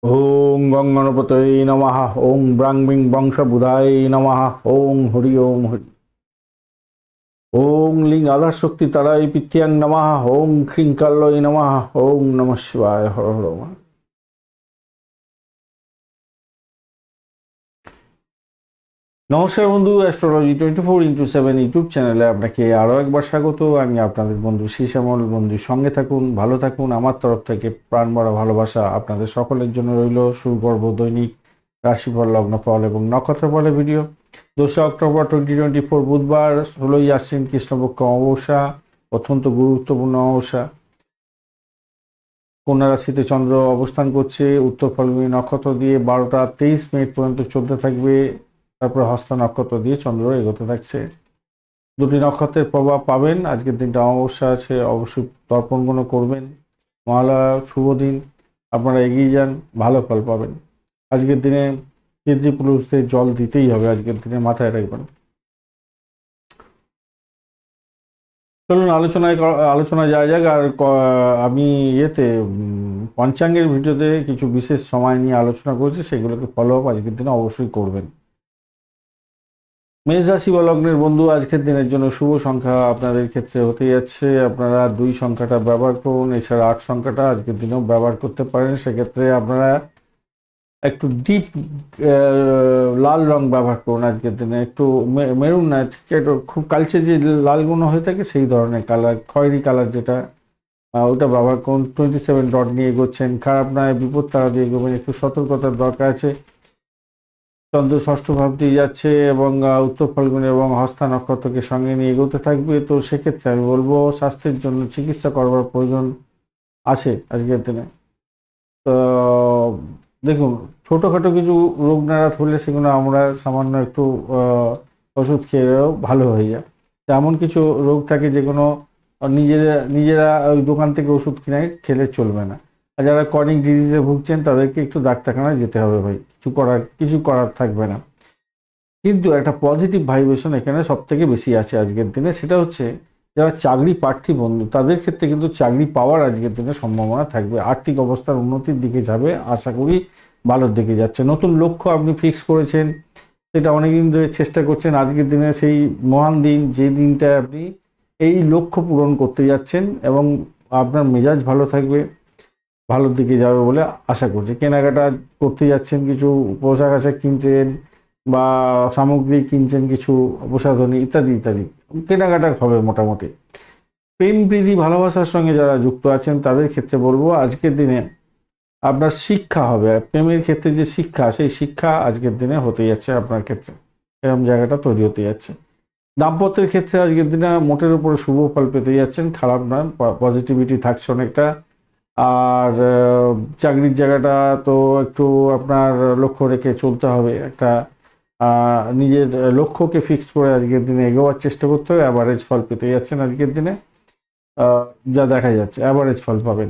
ওং গং গণপতয়ে নমঃ। ওং ব্রাং বিং বংশবুধায় নমঃ। ওং হরি ওং হরি। ওং লিং আধার শক্তি তারাই পিথ্যাং নমঃ। ওং খ্রিং কাল্লয়ে নমঃ। ওং নমঃ শিবায়। হর হর মা। নমস্কার বন্ধু, অ্যাস্ট্রোলজি 24x7 ইউটিউব চ্যানেলে আপনাকে আরও একবার স্বাগত। আমি আপনাদের বন্ধু শ্যামল। বন্ধু সঙ্গে থাকুন, ভালো থাকুন। আমার তরফ থেকে প্রাণ ভরা ভালোবাসা আপনাদের সকলের জন্য রইল। শুরু করব দৈনিক রাশিফল, লগ্নফল এবং নক্ষত্রফলের ভিডিও। 2 অক্টোবর 2024 বুধবার, 16ই আশ্বিন কৃষ্ণপক্ষ অমাবস্যা, অত্যন্ত গুরুত্বপূর্ণ অমাবস্যা। কন্যা রাশিতে চন্দ্র অবস্থান করছে, উত্তর ফাল্গুনী নক্ষত্র দিয়ে 12টা 23 মিনিট পর্যন্ত চলতে থাকবে। তারপরে হস্ত নক্ষত্র দিয়ে চন্দ্র এগোতে থাকছে। দুটি নক্ষত্রের প্রভাব পাবেন। আজকের দিনটা অমাবস্যা আছে, অবশ্যই তর্পণগুলো করবেন। মহালয়া শুভ দিন, আপনারা এগিয়ে যান, ভালো ফল পাবেন। আজকের দিনে পিতৃপুরুষদের জল দিতেই হবে, আজকের দিনে মাথায় রাখবেন। চলুন আলোচনায় যাওয়া যাক। আর আমি পঞ্চাঙ্গের ভিডিওতে কিছু বিশেষ সময় নিয়ে আলোচনা করেছি, সেগুলোকে ফলো আপ আজকের দিনে অবশ্যই করবেন। মেষ রাশি বা লগ্নের বন্ধু, আজকের দিনের জন্য শুভ সংখ্যা আপনাদের ক্ষেত্রে হতে যাচ্ছে, আপনারা 2 সংখ্যাটা ব্যবহার করুন। এছাড়া 8 সংখ্যাটা আজকের দিনেও ব্যবহার করতে পারেন। সেক্ষেত্রে আপনারা একটু ডিপ লাল রং ব্যবহার করুন আজকের দিনে। একটু মেরুন না, একটু খুব কালচে যে লালগুলো হয়ে থাকে সেই ধরনের কালার, খয়েরি কালার যেটা, ওটা ব্যবহার করুন। 27 ডট নিয়ে এগোচ্ছেন, খারাপ নয়, বিপদ তারা দিয়ে এগোবেন। একটু সতর্কতার দরকার আছে। চন্দ্র ষষ্ঠ ভাবটি যাচ্ছে এবং উত্তর ফাল্গুনী এবং হস্তা নক্ষত্রকে সঙ্গে নিয়ে এগোতে থাকবে। তো সেক্ষেত্রে আমি বলবো স্বাস্থ্যের জন্য চিকিৎসা করবার প্রয়োজন আছে আজকের দিনে। তো দেখুন, ছোটোখাটো কিছু রোগ নারাত হলে সেগুলো আমরা সামান্য একটু ওষুধ খেয়েও ভালো হয়ে যায়। এমন কিছু রোগ থাকে যেগুলো নিজেরা ওই দোকান থেকে ওষুধ কিনে খেলে চলবে না। আর যারা ক্রনিক ডিজিজে ভুগছেন তাদেরকে একটু ডাক্তারখানায় যেতে হবে ভাই, কিছু করার থাকবে না। কিন্তু একটা পজিটিভ ভাইব্রেশন এখানে সব থেকে বেশি আছে আজকের দিনে। সেটা হচ্ছে যারা চাকরি প্রার্থী বন্ধু, তাদের ক্ষেত্রে কিন্তু চাকরি পাওয়ার আজকের দিনে সম্ভাবনা থাকবে। আর্থিক অবস্থার উন্নতির দিকে যাবে, আশা করি ভালোর দিকে যাচ্ছে। নতুন লক্ষ্য আপনি ফিক্স করেছেন, সেটা অনেকদিন ধরে চেষ্টা করছেন। আজকের দিনে সেই মহান দিন, যে দিনটায় আপনি এই লক্ষ্য পূরণ করতে যাচ্ছেন এবং আপনার মেজাজ ভালো থাকবে, ভালোর দিকে যাবে বলে আশা করছি। কেনাকাটা করতে যাচ্ছেন, কিছু পোশাক আশাক কিনছেন বা সামগ্রী কিনছেন, কিছু প্রসাধনী ইত্যাদি ইত্যাদি কেনাকাটা হবে মোটামুটি। প্রেম প্রীতি ভালোবাসার সঙ্গে যারা যুক্ত আছেন তাদের ক্ষেত্রে বলবো আজকের দিনে আপনার শিক্ষা হবে। প্রেমের ক্ষেত্রে যে শিক্ষা, সেই শিক্ষা আজকের দিনে হতে যাচ্ছে আপনার ক্ষেত্রে, এরকম জায়গাটা তৈরি হতে যাচ্ছে। দাম্পত্যের ক্ষেত্রে আজকের দিনে মোটের উপরে শুভ ফল পেতে যাচ্ছেন, খারাপ নয়, পজিটিভিটি থাকছে অনেকটা। আর চাকরির জায়গাটা তো একটু আপনার লক্ষ্য রেখে চলতে হবে। একটা নিজের লক্ষ্যকে ফিক্স করে আজকের দিনে এগোবার চেষ্টা করতে হবে। অ্যাভারেজ ফল পেতে যাচ্ছেন আজকের দিনে, যা দেখা যাচ্ছে অ্যাভারেজ ফল পাবেন।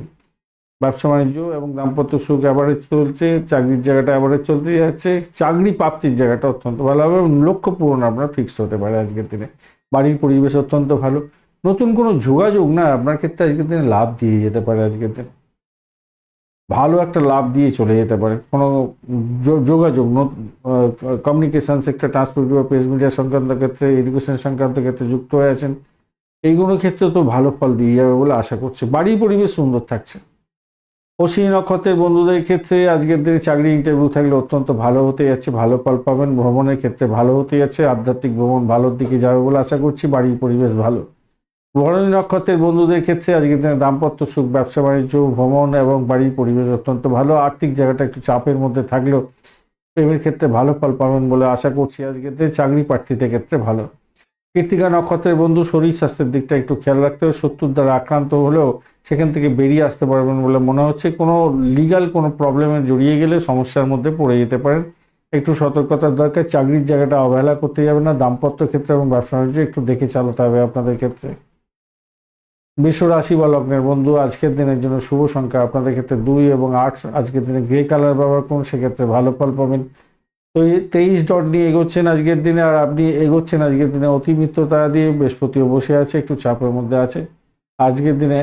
ব্যবসা বাণিজ্য এবং দাম্পত্য সুখ অ্যাভারেজ চলছে, চাকরির জায়গাটা অ্যাভারেজ চলতে যাচ্ছে। চাকরি প্রাপ্তির জায়গাটা অত্যন্ত ভালো হবে এবং লক্ষ্য পূরণ আপনার ফিক্স হতে পারে আজকের দিনে। বাড়ির পরিবেশ অত্যন্ত ভালো। নতুন কোনো যোগাযোগ না আপনার ক্ষেত্রে আজকের দিনে লাভ দিয়ে যেতে পারে। আজকের দিনে ভালো একটা লাভ দিয়ে চলে যেতে পারে। কোনো যোগাযোগ, কমিউনিকেশন সেক্টর, ট্রান্সপোর্ট বা প্রেস মিডিয়া সংক্রান্ত ক্ষেত্রে, এডুকেশন সংক্রান্ত ক্ষেত্রে যুক্ত হয়ে আছেন, এইগুলোর ক্ষেত্রে তো ভালো ফল দিয়ে যাবে বলে আশা করছি। বাড়ির পরিবেশ সুন্দর থাকছে। অশ্বিনী নক্ষত্রের বন্ধুদের ক্ষেত্রে আজকের দিনে চাকরি ইন্টারভিউ থাকলে অত্যন্ত ভালো হতে যাচ্ছে, ভালো ফল পাবেন। ভ্রমণের ক্ষেত্রে ভালো হতে যাচ্ছে, আধ্যাত্মিক ভ্রমণ ভালোর দিকে যাবে বলে আশা করছি। বাড়ির পরিবেশ ভালো। ভরণী নক্ষত্রের বন্ধুদের ক্ষেত্রে আজকের দিনে দাম্পত্য সুখ, ব্যবসা বাণিজ্য, ভ্রমণ এবং বাড়ির পরিবেশ অত্যন্ত ভালো। আর্থিক জায়গাটা একটু চাপের মধ্যে থাকলেও প্রেমের ক্ষেত্রে ভালো ফল পাবেন বলে আশা করছি। আজকের দিনে চাকরি প্রার্থীদের ক্ষেত্রে ভালো। কৃত্তিকা নক্ষত্রের বন্ধু, শরীর স্বাস্থ্যের দিকটা একটু খেয়াল রাখতে হবে। শত্রুর দ্বারা আক্রান্ত হলেও সেখান থেকে বেরিয়ে আসতে পারবেন বলে মনে হচ্ছে। কোনো লিগাল কোনো প্রবলেমে জড়িয়ে গেলে সমস্যার মধ্যে পড়ে যেতে পারেন, একটু সতর্কতার দরকার। চাকরির জায়গাটা অবহেলা করতে যাবে না। দাম্পত্য ক্ষেত্রে এবং ব্যবসা বাণিজ্য একটু দেখে চালাতে হবে আপনাদের ক্ষেত্রে। বৃষ রাশি বা লগ্নের বন্ধু, আজকের দিনের জন্য শুভ সংখ্যা আপনাদের ক্ষেত্রে 2 এবং 8। আজকের দিনে গ্রে কালার ব্যবহার করুন, সেক্ষেত্রে ভালো ফল পাবেন। তো 23 ডট নিয়ে এগোচ্ছেন আজকের দিনে, আর আপনি এগোচ্ছেন আজকের দিনে অতি মিত্র তারা দিয়ে। বৃহস্পতিও বসে আছে, একটু চাপের মধ্যে আছে আজকের দিনে।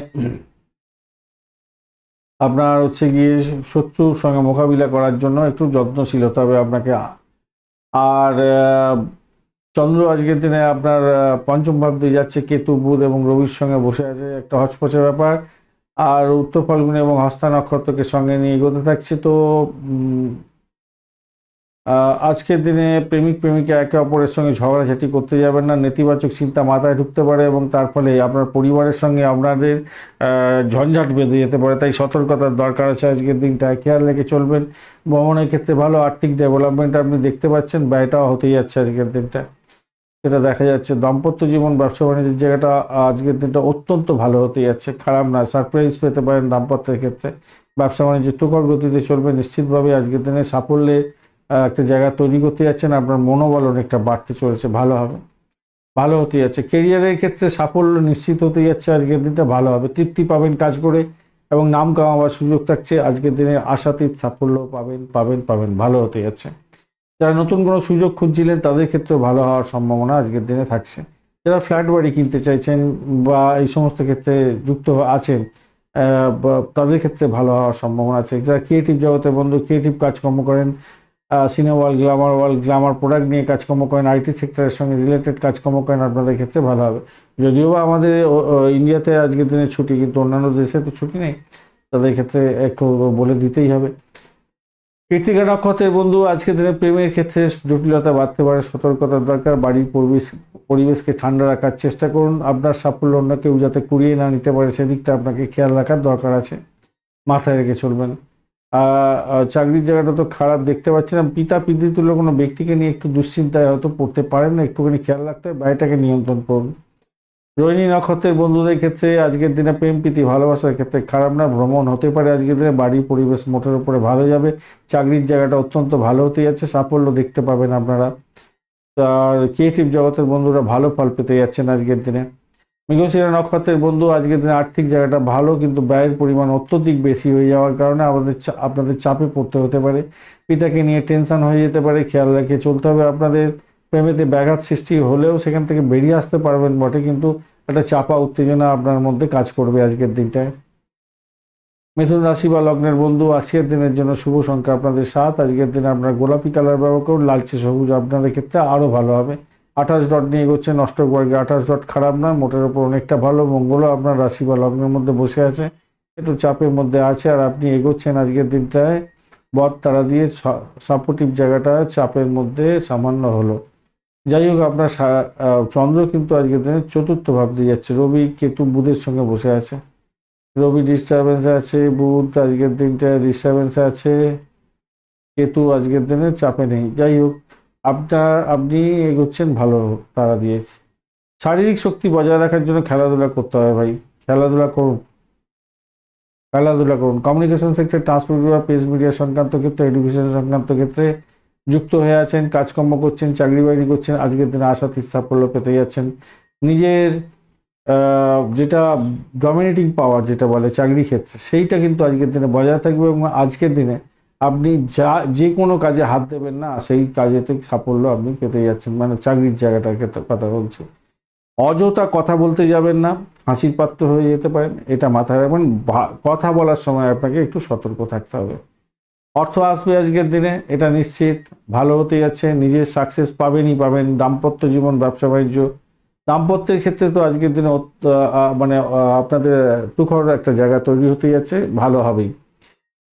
আপনার হচ্ছে গিয়ে শত্রুর সঙ্গে মোকাবিলা করার জন্য একটু যত্নশীল হতে হবে আপনাকে। আর চন্দ্র আজকের দিনে আপনার পঞ্চম ভাব দিয়ে যাচ্ছে, কেতু বুধ এবং রবির সঙ্গে বসে আছে, একটা হচপচে ব্যাপার। আর উত্তর ফাল্গুনী এবং হস্তা নক্ষত্রকে সঙ্গে নিয়ে এগোতে থাকছে। তো আজকের দিনে প্রেমিক প্রেমিকা একে অপরের সঙ্গে ঝগড়াঝাটি করতে যাবেন না, নেতিবাচক চিন্তা মাথায় ঢুকতে পারে এবং তার ফলে আপনার পরিবারের সঙ্গে আপনাদের ঝঞ্ঝাট বেঁধে যেতে পারে। তাই সতর্কতার দরকার আছে আজকের দিনটা, খেয়াল রেখে চলবেন। ভ্রমণের ক্ষেত্রে ভালো, আর্থিক ডেভেলপমেন্ট আপনি দেখতে পাচ্ছেন, ব্যয়টাও হতেই যাচ্ছে আজকের দিনটা, সেটা দেখা যাচ্ছে। দাম্পত্য জীবন ব্যবসা বাণিজ্যের জায়গাটা আজকের দিনটা অত্যন্ত ভালো হতে যাচ্ছে, খারাপ না। সারপ্রাইজ পেতে পারেন দাম্পত্যের ক্ষেত্রে। ব্যবসা বাণিজ্য তুখর গতিতে চলবে, নিশ্চিতভাবে আজকের দিনে সাফল্যে একটা জায়গা তৈরি করতে যাচ্ছেন। আপনার মনোবল অনেকটা বাড়তে চলেছে, ভালো হবে, ভালো হতে যাচ্ছে। কেরিয়ারের ক্ষেত্রে সাফল্য নিশ্চিত হতে যাচ্ছে, আজকের দিনটা ভালো হবে, তৃপ্তি পাবেন কাজ করে এবং নাম কামাবার সুযোগ থাকছে। আজকের দিনে আশাতীত সাফল্য পাবেন পাবেন পাবেন, ভালো হতে যাচ্ছে। যারা নতুন কোনো সুযোগ খুঁজছিলেন তাদের ক্ষেত্রেও ভালো হওয়ার সম্ভাবনা আজকের দিনে থাকছে। যারা ফ্ল্যাট বাড়ি কিনতে চাইছেন বা এই সমস্ত ক্ষেত্রে যুক্ত আছেন তাদের ক্ষেত্রে ভালো হওয়ার সম্ভাবনা আছে। যারা ক্রিয়েটিভ জগতের বন্ধু, ক্রিয়েটিভ কাজকর্ম করেন, সিনেমা ওয়ার্ল্ড, গ্ল্যামার প্রোডাক্ট নিয়ে কাজকর্ম করেন, আইটি সেক্টরের সঙ্গে রিলেটেড কাজকর্ম করেন, আপনাদের ক্ষেত্রে ভালো হবে। যদিও বা আমাদের ইন্ডিয়াতে আজকের দিনে ছুটি, কিন্তু অন্যান্য দেশে তো ছুটি নেই, তাদের ক্ষেত্রে একটু বলে দিতেই হবে। কৃত্তিকা নক্ষত্রের বন্ধু, আজকের দিনে প্রেমের ক্ষেত্রে জটিলতা বাড়তে পারে, সতর্কতার দরকার। বাড়ির পরিবেশকে ঠান্ডা রাখার চেষ্টা করুন। আপনার সাফল্য অন্য কেউ যাতে কুড়িয়ে না নিতে পারে সেদিকটা আপনাকে খেয়াল রাখার দরকার আছে, মাথায় রেখে চলবেন। চাকরির জায়গাটা তো খারাপ দেখতে পাচ্ছিলাম। পিতা পিতৃতুল্য কোনো ব্যক্তিকে নিয়ে একটু দুশ্চিন্তায় হয়তো পড়তে পারেন না, একটুখানি খেয়াল রাখতে হবে, ব্যয়টাকে নিয়ন্ত্রণ করুন। রোহিণী নক্ষত্রের বন্ধুদের ক্ষেত্রে আজকের দিনে প্রেম প্রীতি ভালোবাসার ক্ষেত্রে খারাপ না, ভ্রমণ হতে পারে আজকের দিনে, বাড়ির পরিবেশ মোটের উপরে ভালো যাবে। চাকরির জায়গাটা অত্যন্ত ভালো হতে যাচ্ছে, সাফল্য দেখতে পাবেন আপনারা। আর ক্রিয়েটিভ জগতের বন্ধুরা ভালো ফল পেতে যাচ্ছেন আজকের দিনে। মৃগশিরা নক্ষত্রের বন্ধু, আজকের দিনে আর্থিক জায়গাটা ভালো, কিন্তু ব্যয়ের পরিমাণ অত্যধিক বেশি হয়ে যাওয়ার কারণে আপনাদের চাপে পড়তে হতে পারে। পিতাকে নিয়ে টেনশন হয়ে যেতে পারে, খেয়াল রেখে চলতে হবে। আপনাদের প্রেমেতে ব্যাঘাত সৃষ্টি হলেও সেখান থেকে বেরিয়ে আসতে পারবেন বটে, কিন্তু একটা চাপা উত্তেজনা আপনার মধ্যে কাজ করবে আজকের দিনটায়। মিথুন রাশি বা লগ্নের বন্ধু, আজকের দিনের জন্য শুভ সংখ্যা আপনাদের 7। আজকের দিনে আপনার গোলাপি কালার ব্যবহার করুন, লালচে সবুজ আপনাদের ক্ষেত্রে আরও ভালো হবে। 28 ডট নিয়ে এগোচ্ছেন অষ্টক বর্গে, 28 ডট খারাপ না, মোটের উপর অনেকটা ভালো। মঙ্গলও আপনার রাশি বা লগ্নের মধ্যে বসে আছে, একটু চাপের মধ্যে আছে, আর আপনি এগোচ্ছেন আজকের দিনটায় বদ তারা দিয়ে। সাপোর্টিভ জায়গাটা চাপের মধ্যে সামান্য হলো। যাই হোক, আপনার চন্দ্র কিন্তু আজকের দিনে চতুর্থ ভাব দিয়ে যাচ্ছে, রবি কেতু বুধের সঙ্গে বসে আছে। রবি ডিস্টারবেন্স আছে, বুধ আজকের দিনটা ডিস্টারবেন্স আছে, কেতু আজকের দিনে চাপে নেই। যাই হোক, আপনি এগোচ্ছেন ভালো তারা দিয়েছে। শারীরিক শক্তি বজায় রাখার জন্য খেলাধুলা করতে হবে ভাই, খেলাধুলা করুন, খেলাধুলা করুন। কমিউনিকেশন সেক্টর, ট্রান্সপোর্ট বা প্রেস মিডিয়া সংক্রান্ত ক্ষেত্রে, এডুকেশন সংক্রান্ত ক্ষেত্রে যুক্ত হয়ে আছেন, কাজকর্ম করছেন, চাকরি বাকরি করছেন, আজকের দিনে আশাতীত সাফল্য পেতে যাচ্ছেন। নিজের যেটা ডমিনেটিং পাওয়ার যেটা বলে চাকরি ক্ষেত্রে, সেইটা কিন্তু আজকের দিনে বজায় থাকবে এবং আজকের দিনে আপনি যে কোনো কাজে হাত দেবেন না, সেই কাজেতে সাফল্য আপনি পেতে যাচ্ছেন, মানে চাকরির জায়গাটার ক্ষেত্রে কথা বলছি। অযথা কথা বলতে যাবেন না, হাসির পাত্র হয়ে যেতে পারেন, এটা মাথায় রাখবেন। কথা বলার সময় আপনাকে একটু সতর্ক থাকতে হবে। অর্থ আসবে আজকের দিনে, এটা নিশ্চিত, ভালো হতে যাচ্ছে, নিজের সাকসেস পাবেনই পাবেন। দাম্পত্য জীবন, ব্যবসা বাণিজ্য, দাম্পত্যের ক্ষেত্রে তো আজকের দিনে মানে আপনাদের তুখর একটা জায়গা তৈরি হতে যাচ্ছে, ভালো হবেই।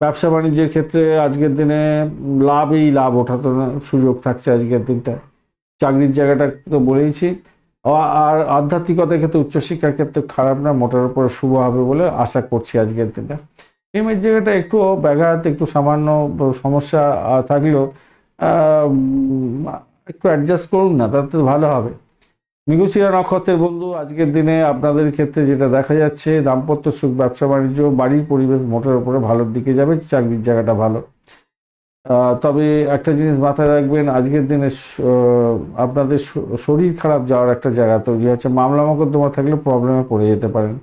ব্যবসা বাণিজ্যের ক্ষেত্রে আজকের দিনে লাভেই লাভ ওঠাতে সুযোগ থাকছে আজকের দিনটা। চাকরির জায়গাটা তো বলেইছি। আর আধ্যাত্মিকতার ক্ষেত্রে, উচ্চশিক্ষার ক্ষেত্রে খারাপ না, মোটের উপরে শুভ হবে বলে আশা করছি আজকের দিনটা। প্রেমের জায়গাটা একটু ব্যাঘাত, একটু সামান্য সমস্যা থাকলেও একটু অ্যাডজাস্ট করুন না, তাতে ভালো হবে। মৃগশিরা নক্ষত্রের বন্ধু, আজকের দিনে আপনাদের ক্ষেত্রে যেটা দেখা যাচ্ছে, দাম্পত্য সুখ, ব্যবসা বাণিজ্য, বাড়ির পরিবেশ মোটের উপরে ভালোর দিকে যাবে, চাকরির জায়গাটা ভালো। তবে একটা জিনিস মাথায় রাখবেন, আজকের দিনে আপনাদের শরীর খারাপ যাওয়ার একটা জায়গা তৈরি হচ্ছে, মামলা মোকদ্দমা থাকলে প্রবলেমে পড়ে যেতে পারেন।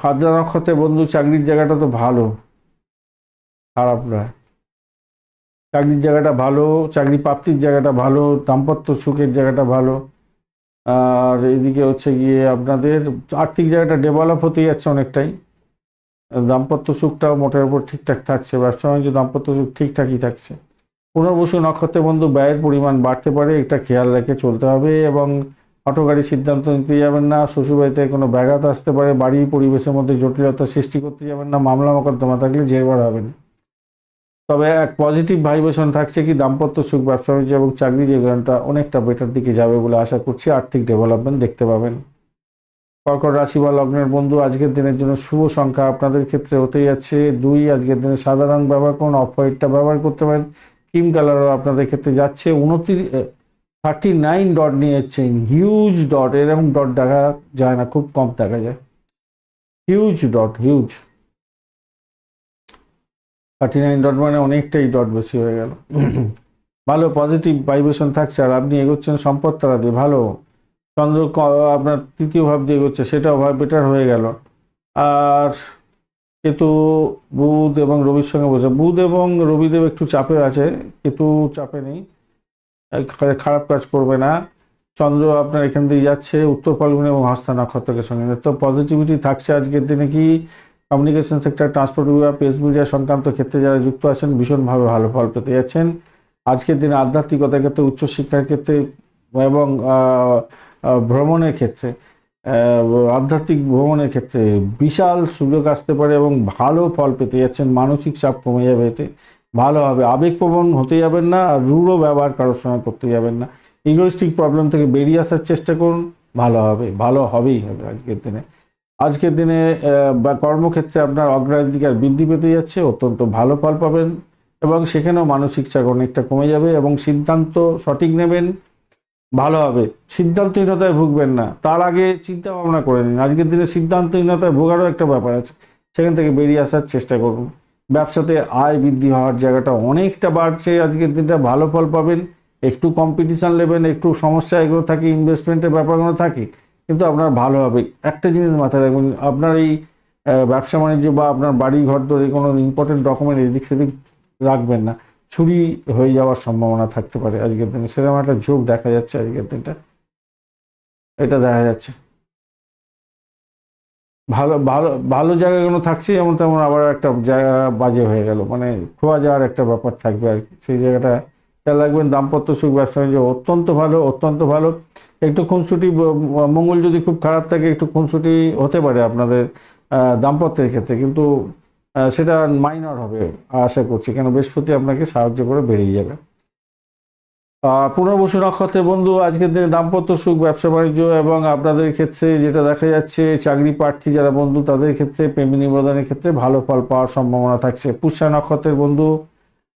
আদ্রা নক্ষত্রের বন্ধু, চাকরির জায়গাটা তো ভালো, খারাপ নয়। চাকরির জায়গাটা ভালো, চাকরি প্রাপ্তির জায়গাটা ভালো, দাম্পত্য সুখের জায়গাটা ভালো। আর এদিকে হচ্ছে গিয়ে আপনাদের আর্থিক জায়গাটা ডেভেলপ হতে যাচ্ছে অনেকটাই। দাম্পত্য সুখটাও মোটের উপর ঠিকঠাক থাকছে, ব্যবসা বাণিজ্য দাম্পত্য সুখ ঠিকঠাকই থাকছে। পুনর্বসু নক্ষত্রের বন্ধু ব্যয়ের পরিমাণ বাড়তে পারে, এটা খেয়াল রেখে চলতে হবে এবং হঠকারী সিদ্ধান্ত নিতে যাবেন না। শ্বশুরবাড়িতে কোনো ব্যাঘাত আসতে পারে, বাড়ি পরিবেশের মধ্যে জটিলতা সৃষ্টি করতে যাবেন না, মামলা মোকদ্দমা থাকলে জেরবার হবেন। তবে এক পজিটিভ ভাইব্রেশন থাকছে কি দাম্পত্য সুখ, ব্যবসা বাণিজ্য এবং চাকরি জীবনটা অনেকটা বেটার দিকে যাবে বলে আশা করছি। আর্থিক ডেভেলপমেন্ট দেখতে পাবেন। কর্কট রাশি বা লগ্নের বন্ধু আজকের দিনের জন্য শুভ সংখ্যা আপনাদের ক্ষেত্রে হতে যাচ্ছে 2। আজকের দিনে সাদা রং ব্যবহার করুন, অফ হোয়াইটটা ব্যবহার করতে পারেন। ক্রিম কালারও আপনাদের ক্ষেত্রে যাচ্ছে। 39 ডট নিয়ে যাচ্ছেন, হিউজ ডট, এরকম ডট দেখা যায় না, খুব কম দেখা যায়। হিউজ ডট, হিউজ 39 ডট মানে অনেকটাই ডট বেশি হয়ে গেল। ভালো পজিটিভ ভাইব্রেশন থাকছে আর আপনি এগোচ্ছেন সম্পদ তারা দিয়ে ভালো। চন্দ্র আপনার তৃতীয় ভাব দিয়ে এগোচ্ছে, সেটাও ভাব বেটার হয়ে গেল। আর কেতু বুধ এবং রবির সঙ্গে বসে, বুধ এবং রবিদেব একটু চাপে আছে, কেতু চাপে নেই, খারাপ কাজ করবে না। চন্দ্র আপনার এখান দিয়ে যাচ্ছে উত্তর ফাল্গুন এবং হস্তা নক্ষত্রের সঙ্গে, তো পজিটিভিটি থাকছে আজকের দিনে। কি কমিউনিকেশন সেক্টর, ট্রান্সপোর্ট বিভাগ, প্রেস মিডিয়া সংক্রান্ত ক্ষেত্রে যারা যুক্ত আছেন ভীষণভাবে ভালো ফল পেতে যাচ্ছেন। আজকের দিনে আধ্যাত্মিকতার ক্ষেত্রে, উচ্চশিক্ষার ক্ষেত্রে এবং ভ্রমণের ক্ষেত্রে, আধ্যাত্মিক ভ্রমণের ক্ষেত্রে বিশাল সুযোগ আসতে পারে এবং ভালো ফল পেতে যাচ্ছেন। মানসিক চাপ কমে যাবে, এতে ভালো হবে। আবেগপ্রবণ হতে যাবেন না, আর রূঢ় ব্যবহার কারোর সঙ্গে করতে যাবেন না। ইগোইস্টিক প্রবলেম থেকে বেরিয়ে আসার চেষ্টা করুন, ভালো হবে, ভালো হবেই হবে আজকের দিনে। আজকের দিনে বা কর্মক্ষেত্রে আপনার অগ্রাধিকার বৃদ্ধি পেতে যাচ্ছে, অত্যন্ত ভালো ফল পাবেন এবং সেখানেও মানসিক চাপ অনেকটা কমে যাবে এবং সিদ্ধান্ত সঠিক নেবেন, ভালো হবে। সিদ্ধান্তহীনতায় ভুগবেন না, তার আগে চিন্তা ভাবনা করে নিন। আজকের দিনে সিদ্ধান্তহীনতায় ভোগারও একটা ব্যাপার আছে, সেখান থেকে বেরিয়ে আসার চেষ্টা করুন। ব্যবসাতে আয় বৃদ্ধি হওয়ার জায়গাটা অনেকটা বাড়ছে, আজকের দিনটা ভালো ফল পাবেন। একটু কম্পিটিশান নেবেন, একটু সমস্যা এগুলো থাকে, ইনভেস্টমেন্টের ব্যাপারগুলো থাকে, কিন্তু আপনার ভালো হবে। একটা জিনিস মাথায় রাখবেন, আপনার এই ব্যবসা বাণিজ্য বা আপনার বাড়ি ঘর ধরে কোনো ইম্পর্টেন্ট ডকুমেন্ট এদিক সেদিক রাখবেন না, চুরি হয়ে যাওয়ার সম্ভাবনা থাকতে পারে আজকের দিনে, সেরকম একটা যোগ দেখা যাচ্ছে আজকের দিনটা, এটা দেখা যাচ্ছে। ভালো ভালো ভালো জায়গাগুলো থাকছে, যেমন তেমন আবার একটা জায়গা বাজে হয়ে গেল, মানে খোয়া যাওয়ার একটা ব্যাপার থাকবে আর কি, সেই জায়গাটা খেয়াল রাখবেন। দাম্পত্য সুখ, ব্যবসা বাণিজ্য অত্যন্ত ভালো, অত্যন্ত ভালো। একটু খুনসুটি, মঙ্গল যদি খুব খারাপ থাকে একটু খুনসুটি হতে পারে আপনাদের দাম্পত্যের ক্ষেত্রে, কিন্তু সেটা মাইনর হবে আশা করছি, কেন বৃহস্পতি আপনাকে সাহায্য করে বেরিয়ে যাবে। পুনর্বসু নক্ষত্রের বন্ধু আজকের দিনে দাম্পত্য সুখ, ব্যবসা বাণিজ্য এবং আপনাদের ক্ষেত্রে যেটা দেখা যাচ্ছে চাকরি প্রার্থী যারা বন্ধু তাদের ক্ষেত্রে প্রেম নিবেদনের ক্ষেত্রে ভালো ফল পাওয়ার সম্ভাবনা থাকছে। পুষ্যা নক্ষত্রের বন্ধু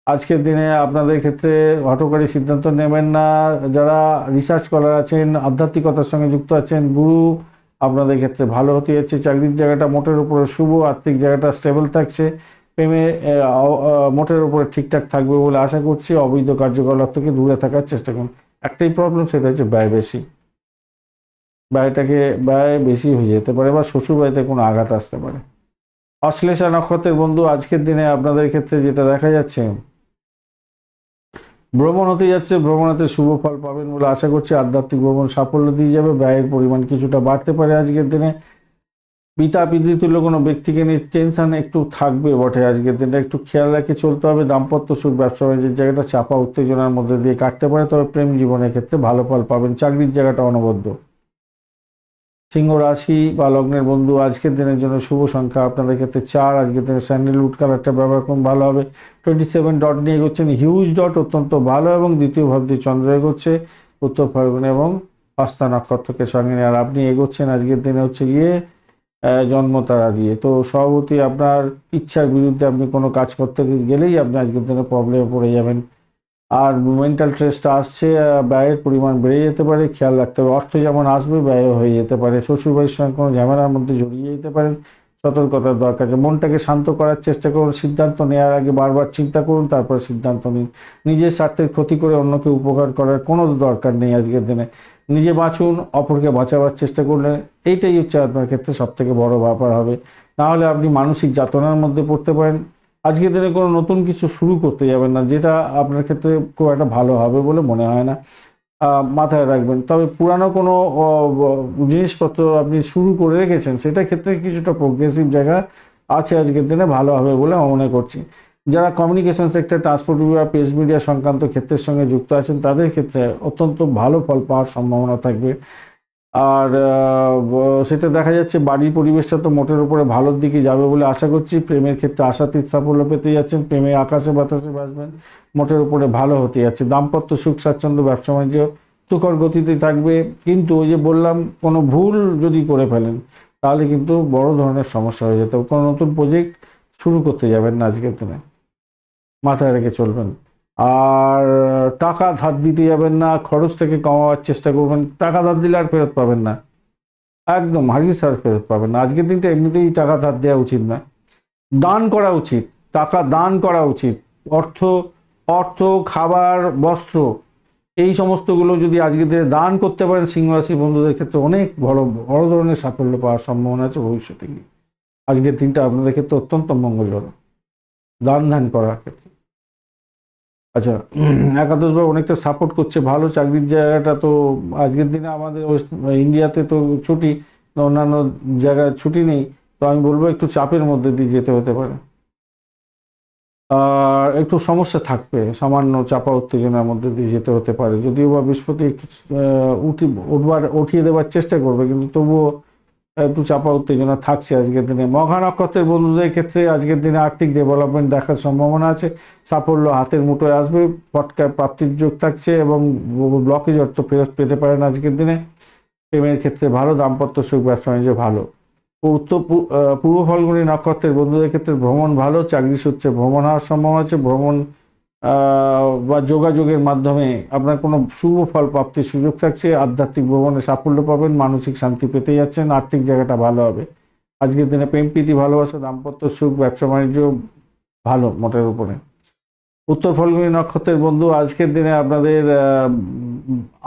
আজকের দিনে আপনাদের ক্ষেত্রে হঠকারী সিদ্ধান্ত নেবেন না। যারা রিসার্চ করার আছেন, আধ্যাত্মিকতার সঙ্গে যুক্ত আছেন, গুরু আপনাদের ক্ষেত্রে ভালো হতে যাচ্ছে। চাকরির জায়গাটা মোটের উপরে শুভ, আর্থিক জায়গাটা স্টেবল থাকছে। প্রেমে মোটের উপরে ঠিকঠাক থাকবে বলে আশা করছি। অবৈধ কার্যকলাপ থেকে দূরে থাকার চেষ্টা করুন। একটাই প্রবলেম, সেটা হচ্ছে ব্যয় বেশি, ব্যয় বেশি হয়ে যেতে পারে বা শ্বশুরবাড়িতে কোনো আঘাত আসতে পারে। অশ্লেষা নক্ষত্রের বন্ধু আজকের দিনে আপনাদের ক্ষেত্রে যেটা দেখা যাচ্ছে ভ্রমণ হতে যাচ্ছে, ভ্রমণেতে শুভ ফল পাবেন বলে আশা করছি। আধ্যাত্মিক ভ্রমণ সাফল্য দিয়ে যাবে, ব্যয়ের পরিমাণ কিছুটা বাড়তে পারে আজকের দিনে। পিতা পিতৃতুল্য কোনো ব্যক্তিকে নিয়ে টেনশন একটু থাকবে বটে, আজকের দিনটা একটু খেয়াল রেখে চলতে হবে। দাম্পত্য সুখ, ব্যবসা বাণিজ্যের জায়গাটা চাপা উত্তেজনার মধ্যে দিয়ে কাটতে পারে, তবে প্রেম জীবনের ক্ষেত্রে ভালো ফল পাবেন। চাকরির জায়গাটা অনবদ্য। সিংহ রাশি বা লগ্নের বন্ধু আজকের দিনের জন্য শুভ সংখ্যা আপনাদের ক্ষেত্রে 4। আজকের দিনে স্যান্ডেলউড কালারটা ব্যবহার করুন, ভালো হবে। 27 ডট নিয়ে এগোচ্ছেন, হিউজ ডট, অত্যন্ত ভালো এবং দ্বিতীয় ভাব দিয়ে চন্দ্র এগোচ্ছে উত্তর ফাল্গুন এবং হস্তা নক্ষত্রকে সঙ্গে নিয়ে। আর আপনি এগোচ্ছেন আজকের দিনে হচ্ছে গিয়ে জন্মতারা দিয়ে, তো স্বভাবতই আপনার ইচ্ছার বিরুদ্ধে আপনি কোনো কাজ করতে গেলেই আপনি আজকের দিনে প্রবলেমে পড়ে যাবেন। আর মেন্টাল স্ট্রেসটা আসছে, ব্যয়ের পরিমাণ বেড়ে যেতে পারে, খেয়াল রাখতে হবে। অর্থ যেমন আসবে ব্যয়ও হয়ে যেতে পারে। শ্বশুরবাড়ির সঙ্গে কোনো ঝামেলার মধ্যে জড়িয়ে যেতে পারেন, সতর্কতার দরকার আছে। মনটাকে শান্ত করার চেষ্টা করুন, সিদ্ধান্ত নেওয়ার আগে বারবার চিন্তা করুন, তারপর সিদ্ধান্ত নিন। নিজের স্বার্থের ক্ষতি করে অন্যকে উপকার করার কোনো দরকার নেই আজকের দিনে। নিজে বাঁচুন, অপরকে বাঁচাবার চেষ্টা করলে এইটাই হচ্ছে আপনার ক্ষেত্রে সবথেকে বড় ব্যাপার হবে। নাহলে আপনি মানসিক যাতনার মধ্যে পড়তে পারেন। আজকের দিনে কোনো নতুন কিছু শুরু করতে যাবেন না, যেটা আপনার ক্ষেত্রে খুব একটা ভালো হবে বলে মনে হয় না, মাথায় রাখবেন। তবে পুরানো কোনো জিনিসপত্র আপনি শুরু করে রেখেছেন, সেটা ক্ষেত্রে কিছুটা প্রোগ্রেসিভ জায়গা আছে আজকের দিনে ভালো হবে বলে আমি মনে করছি। যারা কমিউনিকেশন সেক্টর, ট্রান্সপোর্ট বিভাগ, প্রেস মিডিয়া সংক্রান্ত ক্ষেত্রের সঙ্গে যুক্ত আছেন তাদের ক্ষেত্রে অত্যন্ত ভালো ফল পাওয়ার সম্ভাবনা থাকবে। আর সেটা দেখা যাচ্ছে বাড়ির পরিবেশটা তো মোটের উপরে ভালোর দিকে যাবে বলে আশা করছি। প্রেমের ক্ষেত্রে আশাতীত সাফল্য পেতে যাচ্ছেন, প্রেমে আকাশে বাতাসে ভাসবেন, মোটের উপরে ভালো হতে যাচ্ছে। দাম্পত্য সুখ স্বাচ্ছন্দ্য, ব্যবসা বাণিজ্য তুখর গতিতে থাকবে। কিন্তু ওই যে বললাম, কোনো ভুল যদি করে ফেলেন তাহলে কিন্তু বড় ধরনের সমস্যা হয়ে যেতে হবে। কোনো নতুন প্রজেক্ট শুরু করতে যাবেন না আজকের দিনে, মাথায় রেখে চলবেন। আর টাকা ধার দিতে যাবেন না, খরচটাকে কমাবার চেষ্টা করবেন। টাকা ধার দিলে আর ফেরত পাবেন না, একদম হারিয়ে আর ফেরত পাবেন না। আজকের দিনটা এমনিতেই টাকা ধার দেওয়া উচিত না, দান করা উচিত, টাকা দান করা উচিত। অর্থ অর্থ খাবার, বস্ত্র, এই সমস্তগুলো যদি আজকের দিনে দান করতে পারেন সিংহ রাশি বন্ধুদের ক্ষেত্রে অনেক বড় বড় ধরনের সাফল্য পাওয়ার সম্ভাবনা আছে ভবিষ্যতে গিয়ে। আজকের দিনটা আপনাদের ক্ষেত্রে অত্যন্ত মঙ্গলজনক দান করার ক্ষেত্রে। আচ্ছা, একাদশ ভাব অনেকটা সাপোর্ট করছে, ভালো। চাকরির জায়গাটা তো আজকের দিনে আমাদের ইন্ডিয়াতে তো ছুটি, অন্যান্য জায়গায় ছুটি নেই, তো আমি বলবো একটু চাপের মধ্যে দিয়ে যেতে হতে পারে। আর একটু সমস্যা থাকবে, সামান্য চাপা উত্তেজনার মধ্যে দিয়ে যেতে হতে পারে। যদিও বা বৃহস্পতি একটু উঠিয়ে দেওয়ার চেষ্টা করবে, কিন্তু তবুও একটু চাপা উত্তেজনা থাকছে আজকের দিনে। মঘা নক্ষত্রের বন্ধুদের ক্ষেত্রে আজকের দিনে আর্থিক ডেভেলপমেন্ট দেখার সম্ভাবনা আছে, সাফল্য হাতের মুঠোয় আসবে, পটকায় প্রাপ্তির যোগ থাকছে এবং ব্লকেজ অর্থ ফেরত পেতে পারেন আজকের দিনে। প্রেমের ক্ষেত্রে ভালো, দাম্পত্য সুখ, ব্যবসা বাণিজ্য ভালো। পূর্ব ফাল্গুনী নক্ষত্রের বন্ধুদের ক্ষেত্রে ভ্রমণ ভালো, চাকরি সূত্রে ভ্রমণ হওয়ার সম্ভাবনা আছে। ভ্রমণ বা যোগাযোগের মাধ্যমে আপনার কোনো শুভ ফল প্রাপ্তির সুযোগ থাকছে। আধ্যাত্মিক ভ্রমণে সাফল্য পাবেন, মানসিক শান্তি পেতে যাচ্ছেন, আর্থিক জায়গাটা ভালো হবে আজকের দিনে। প্রেম প্রীতি ভালোবাসা, দাম্পত্য সুখ, ব্যবসা বাণিজ্য ভালো মোটের উপরে। উত্তর ফাল্গুনী নক্ষত্রের বন্ধু আজকের দিনে আপনাদের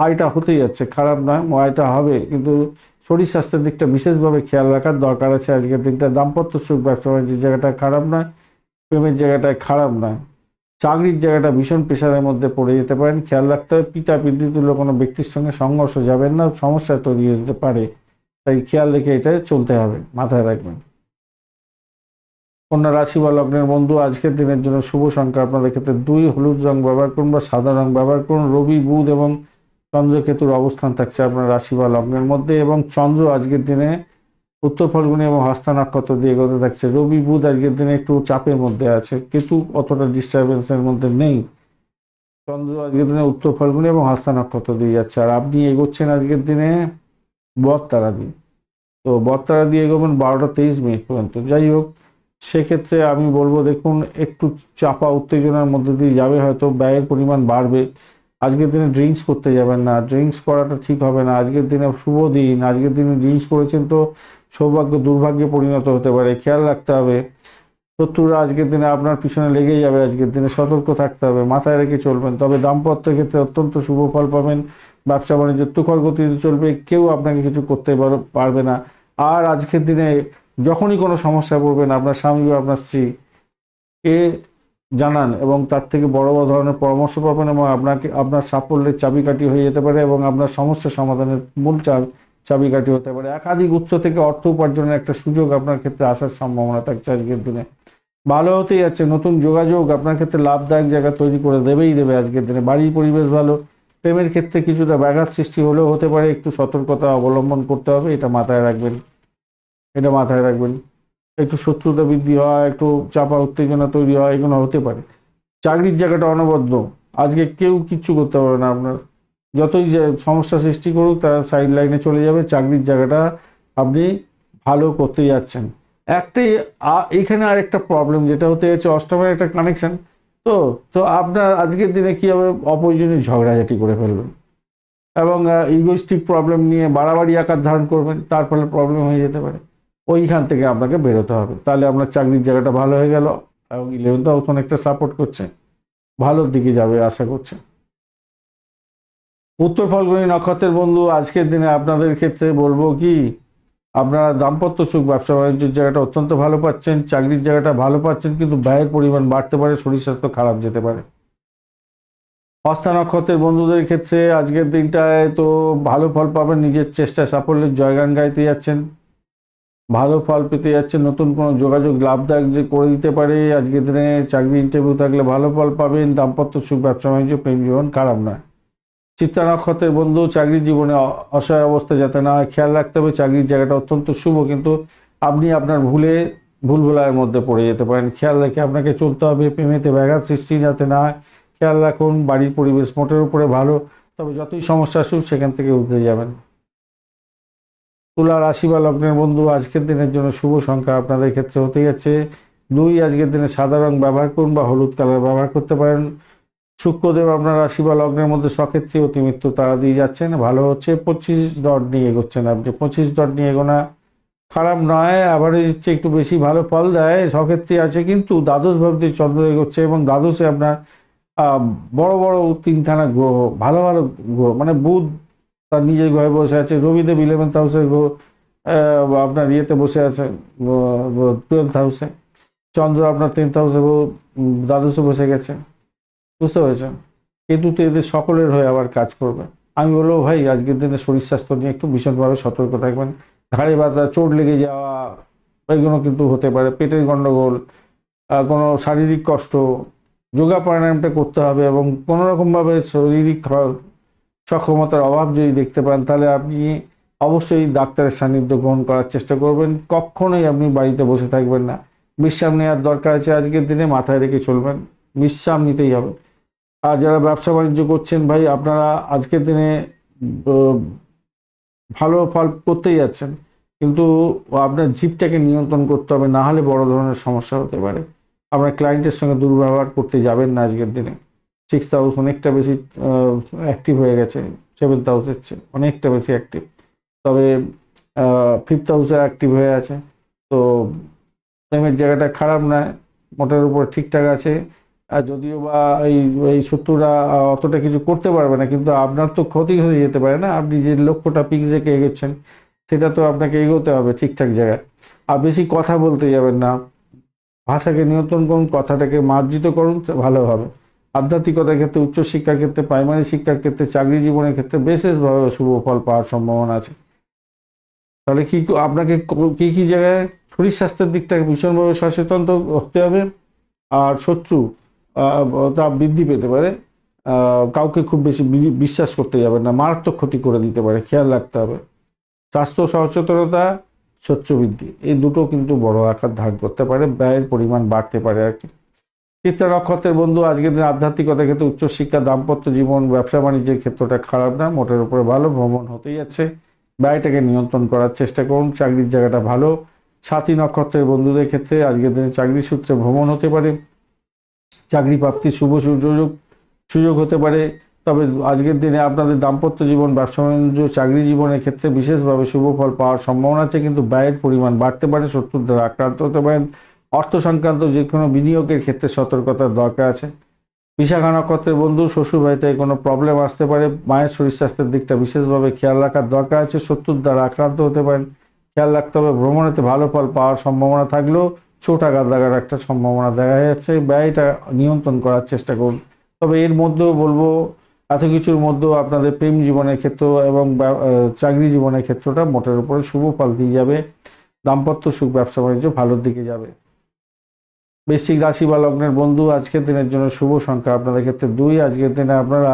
আয়টা হতেই যাচ্ছে, খারাপ নয়, আয়টা হবে, কিন্তু শরীর স্বাস্থ্যের দিকটা বিশেষভাবে খেয়াল রাখার দরকার আছে আজকের দিনটা। দাম্পত্য সুখ, ব্যবসা বাণিজ্যের জায়গাটা খারাপ নয়, প্রেমের জায়গাটায় খারাপ নয়। চাকরির জায়গাটা ভীষণ প্রেশারের মধ্যে পড়ে যেতে পারেন, খেয়াল রাখতে হবে। পিতা পিতৃতুল্য কোনো ব্যক্তির সঙ্গে সংঘর্ষ যাবেন না, সমস্যা তৈরি হয়ে যেতে পারে, তাই খেয়াল রেখে এটা চলতে হবে, মাথায় রাখবেন। কন্যা রাশি বা লগ্নের বন্ধু আজকের দিনের জন্য শুভ সংখ্যা আপনাদের ক্ষেত্রে 2, হলুদ রং ব্যবহার করুন বা সাদা রং ব্যবহার করুন। রবি, বুধ এবং চন্দ্রকেতুর অবস্থান থাকছে আপনার রাশি বা লগ্নের মধ্যে, এবং চন্দ্র আজকের দিনে উত্তর ফাল্গুনী এবং হস্তা নক্ষত্র দিয়ে এগোতে থাকছে। রবি, বুধ আজকের দিনে একটু চাপের মধ্যে আছে, কেতু অতটা ডিস্টারবেন্সের মধ্যে নেই। চন্দ্র আজকের দিনে উত্তর ফাল্গুনী এবং হস্তা নক্ষত্র দিয়ে যাচ্ছে, আর আপনি এগোচ্ছেন আজকের দিনে বদতারা দিয়ে। তো বদতারা দিয়ে এগোবেন 12টা 23 মিনিট পর্যন্ত। যাই হোক, সেক্ষেত্রে আমি বলবো দেখুন একটু চাপা উত্তেজনার মধ্যে দিয়ে যাবে, হয়তো ব্যয়ের পরিমাণ বাড়বে। আজকের দিনে ড্রিঙ্কস করতে যাবেন না, ড্রিঙ্কস করাটা ঠিক হবে না। আজকের দিনে শুভ দিন, আজকের দিনে ড্রিঙ্কস করেছেন তো সৌভাগ্য দুর্ভাগ্যে পরিণত হতে পারে, খেয়াল রাখতে হবে। শত্রুরা আজকের দিনে আপনার পিছনে লেগেই যাবে, আজকের দিনে সতর্ক থাকতে হবে, মাথায় রেখে চলবেন। তবে দাম্পত্যের ক্ষেত্রে অত্যন্ত শুভ ফল পাবেন, ব্যবসা বাণিজ্য তুখর গতিতে চলবে, কেউ আপনাকে কিছু করতে পারবে না। আর আজকের দিনে যখনই কোনো সমস্যা পড়বেন আপনার স্বামী বা আপনার স্ত্রী কে জানান, এবং তার থেকে বড় বড় ধরনের পরামর্শ পাবেন, এবং আপনার সাফল্যের চাবিকাঠি হয়ে যেতে পারে, এবং আপনার সমস্যা সমাধানের মূল চাবিকাঠি হতে পারে। একাধিক উৎস থেকে অর্থ উপার্জনের একটা সুযোগ আপনার ক্ষেত্রে আসার সম্ভাবনা থাকছে আজকের দিনে। ভালো হতেই যাচ্ছে, নতুন যোগাযোগ আপনার ক্ষেত্রে লাভদায়ক জায়গা তৈরি করে দেবে আজকের দিনে। বাড়ির পরিবেশ ভালো। প্রেমের ক্ষেত্রে কিছুটা ব্যাঘাত সৃষ্টি হলেও হতে পারে, একটু সতর্কতা অবলম্বন করতে হবে, এটা মাথায় রাখবেন, এটা মাথায় রাখবেন। একটু শত্রুতা বৃদ্ধি হয়, একটু চাপা উত্তেজনা তৈরি হয়, এগুলো হতে পারে। চাকরির জায়গাটা অনবদ্য, আজকে কেউ কিচ্ছু করতে পারবে না আপনার, যতই সমস্যা সৃষ্টি করুক তারা সাইড লাইনে চলে যাবে। চাকরির জায়গাটা আপনি ভালো করতে যাচ্ছেন। একটাই এখানে আরেকটা প্রবলেম যেটা হতে যাচ্ছে, অষ্টমের একটা কানেকশন, তো তো আপনার আজকের দিনে কী হবে, অপ্রয়োজনীয় ঝগড়াঝাটি করে ফেলবেন এবং ইগোইস্টিক প্রবলেম নিয়ে বাড়াবাড়ি আকার ধারণ করবেন, তার ফলে প্রবলেম হয়ে যেতে পারে। ওইখান থেকে আপনাকে বেরোতে হবে, তাহলে আপনার চাকরির জায়গাটা ভালো হয়ে গেল, এবং 11th হাউস অনেকটা সাপোর্ট করছে, ভালোর দিকে যাবে আশা করছে। উত্তর ফাল্গুনী নক্ষত্রের বন্ধু আজকের দিনে আপনাদের ক্ষেত্রে বলবো কি, আপনারা দাম্পত্য সুখ, ব্যবসা বাণিজ্যের জায়গাটা অত্যন্ত ভালো পাচ্ছেন, চাকরির জায়গাটা ভালো পাচ্ছেন, কিন্তু ব্যয়ের পরিমাণ বাড়তে পারে, শরীর স্বাস্থ্য খারাপ যেতে পারে। হস্তা নক্ষত্রের বন্ধুদের ক্ষেত্রে আজকের দিনটায় তো ভালো ফল পাবেন, নিজের চেষ্টায় সাফল্যের জয়গান গাইতে যাচ্ছেন। ভালো ফল পেতে যাচ্ছে, নতুন কোনো যোগাযোগ লাভদায়ক যে করে দিতে পারে। আজকের দিনে চাকরি ইন্টারভিউ থাকলে ভালো ফল পাবেন। দাম্পত্য সুখ, ব্যবসা বাণিজ্য, প্রেম জীবন খারাপ নয়। চিত্রা নক্ষত্রের বন্ধু, চাকরির জীবনে অসহায় অবস্থা যাতে না হয় খেয়াল রাখতে হবে। চাকরির জায়গাটা অত্যন্ত শুভ, কিন্তু আপনি আপনার ভুলভুলাইয়ের মধ্যে পড়ে যেতে পারেন। খেয়াল রেখে আপনাকে চলতে হবে। প্রেমেতে ব্যাঘাত সৃষ্টি যাতে না হয় খেয়াল রাখুন। বাড়ির পরিবেশ মোটের উপরে ভালো, তবে যতই সমস্যা আসুক সেখান থেকে উঠে যাবেন। তুলা রাশি বা লগ্নের বন্ধু, আজকের দিনের জন্য শুভ সংখ্যা আপনাদের ক্ষেত্রে হতে যাচ্ছে 2। আজকের দিনে সাদা রং ব্যবহার করুন বা হলুদ কালার ব্যবহার করতে পারেন। শুক্রদেব আপনার রাশি বা লগ্নের মধ্যে সক্ষেত্রে অতিমৃত্যু তারা দিয়ে যাচ্ছেন, ভালো হচ্ছে। 25 ডট নিয়ে এগোচ্ছেন আপনি। 25 ডট নিয়ে এগোনা খারাপ নয়, আবার দিচ্ছে একটু বেশি ভালো ফল দেয়। সক্ষেত্রে আছে, কিন্তু দ্বাদশ ভাবতে চন্দ্র এগোচ্ছে এবং দ্বাদশে আপনার বড় বড় 3খানা গ্রহ, ভালো ভালো গ্রহ, মানে বুধ তার নিজের ঘরে বসে আছে, রবিদেব 11th হাউসের গ্রহ আপনার ইয়েতে বসে আছে 12th হাউসে, চন্দ্র আপনার 10th হাউসে দ্বাদশে বসে গেছে, বুঝতে পেরেছেন। কিন্তু তো এদের সকলের হয়ে আবার কাজ করবে। আমি বলবো ভাই আজকের দিনে শরীর স্বাস্থ্য নিয়ে একটু ভীষণভাবে সতর্ক থাকবেন। ঘাড়ে ব্যথা, চোট লেগে যাওয়া, এগুলো কিন্তু হতে পারে। পেটের গন্ডগোল, কোনো শারীরিক কষ্ট, যোগা প্রাণায়ামটা করতে হবে এবং কোনো রকমভাবে শারীরিক সক্ষমতার অভাব যদি দেখতে পান তাহলে আপনি অবশ্যই ডাক্তারের সান্নিধ্য গ্রহণ করার চেষ্টা করবেন। কখনোই আপনি বাড়িতে বসে থাকবেন না। বিশ্রাম নেওয়ার দরকার আছে, আজকের দিনে মাথায় রেখে চলবেন, বিশ্রাম নিতেই হবে। আর যারা ব্যবসা বাণিজ্য করছেন ভাই, আপনারা আজকের দিনে ভালো ফল করতেই যাচ্ছেন, কিন্তু আপনার জিভটাকে নিয়ন্ত্রণ করতে হবে, না হলে বড় ধরনের সমস্যা হতে পারে। আপনার ক্লায়েন্টের সঙ্গে দুর্ব্যবহার করতে যাবেন না আজকের দিনে। 6th হাউস অনেকটা বেশি অ্যাক্টিভ হয়ে গেছে 7th হাউসের চেয়ে, অনেকটা বেশি অ্যাক্টিভ। তবে 5th হাউসে অ্যাক্টিভ হয়ে আছে, তো প্রেমের জায়গাটা খারাপ নয়, মোটের উপর ঠিকঠাক আছে। আর যদিও বা এই শত্রুরা অতটা কিছু করতে পারবে না, কিন্তু আপনার তো ক্ষতি হয়ে যেতে পারে না। আপনি যে লক্ষ্যটা পিক রেখে এগোচ্ছেন সেটা তো আপনাকে এগোতে হবে ঠিকঠাক জায়গায়। আর বেশি কথা বলতে যাবেন না, ভাষাকে নিয়ন্ত্রণ করুন, কথাটাকে মার্জিত করুন, ভালো হবে। আধ্যাত্মিকতার ক্ষেত্রে, উচ্চশিক্ষার ক্ষেত্রে, প্রাইমারি শিক্ষার ক্ষেত্রে, চাকরি জীবনের ক্ষেত্রে বিশেষভাবে শুভ ফল পাওয়ার সম্ভাবনা আছে। তাহলে আপনাকে কি জায়গায় শরীর স্বাস্থ্যের দিকটাকে ভীষণভাবে সচেতন হতে হবে। আর শত্রু তা বৃদ্ধি পেতে পারে, কাউকে খুব বেশি বিশ্বাস করতে যাবেন না, মারাত্মক ক্ষতি করে দিতে পারে, খেয়াল রাখতে হবে। স্বাস্থ্য সচেতনতা, শত্রু বৃদ্ধি, এই দুটো কিন্তু বড় আকার ধারণ করতে পারে, ব্যয়ের পরিমাণ বাড়তে পারে আর কি। চিত্রা নক্ষত্রের বন্ধু, আজকের দিন আধ্যাত্মিকতার ক্ষেত্রে, উচ্চশিক্ষা, দাম্পত্য জীবন, ব্যবসা বাণিজ্যের ক্ষেত্রটা খারাপ না, মোটের উপরে ভালো। ভ্রমণ হতেই যাচ্ছে, ব্যয়টাকে নিয়ন্ত্রণ করার চেষ্টা করুন। চাকরির জায়গাটা ভালো। সাথী নক্ষত্রের বন্ধুদের ক্ষেত্রে আজকের দিনে চাকরি সূত্রে ভ্রমণ হতে পারে, চাকরি প্রাপ্তির শুভ সুযোগ হতে পারে। তবে আজকের দিনে আপনাদের দাম্পত্য জীবন, ব্যবসা বাণিজ্য, চাকরি জীবনের ক্ষেত্রে বিশেষভাবে শুভ ফল পাওয়ার সম্ভাবনা আছে, কিন্তু ব্যয়ের পরিমাণ বাড়তে পারে, শত্রুর দ্বারা আক্রান্ত হতে পারেন। অর্থ সংক্রান্ত যে কোনো বিনিয়োগের ক্ষেত্রে সতর্কতার দরকার আছে। বিশাখা নক্ষত্রের বন্ধু, শ্বশুর বাড়িতে কোনো প্রবলেম আসতে পারে, মায়ের শরীর স্বাস্থ্যের দিকটা বিশেষভাবে খেয়াল রাখার দরকার আছে। শত্রুর দ্বারা আক্রান্ত হতে পারেন, খেয়াল রাখতে হবে। ভ্রমণেতে ভালো ফল পাওয়ার সম্ভাবনা থাকলেও ছোট আঘাত লাগার একটা সম্ভাবনা দেখা যাচ্ছে, ব্যয়টা নিয়ন্ত্রণ করার চেষ্টা করুন। তবে এর মধ্যেও বলবো, এত কিছুর মধ্যেও আপনাদের প্রেম জীবনের ক্ষেত্র এবং চাকরি জীবনের ক্ষেত্রটা মোটের উপরে শুভ ফল দিয়ে যাবে। দাম্পত্য সুখ, ব্যবসা বাণিজ্য ভালোর দিকে যাবে। বৃশ্চিক রাশি বা লগ্নের বন্ধু, আজকের দিনের জন্য শুভ সংখ্যা আপনাদের ক্ষেত্রে 2। আজকের দিনে আপনারা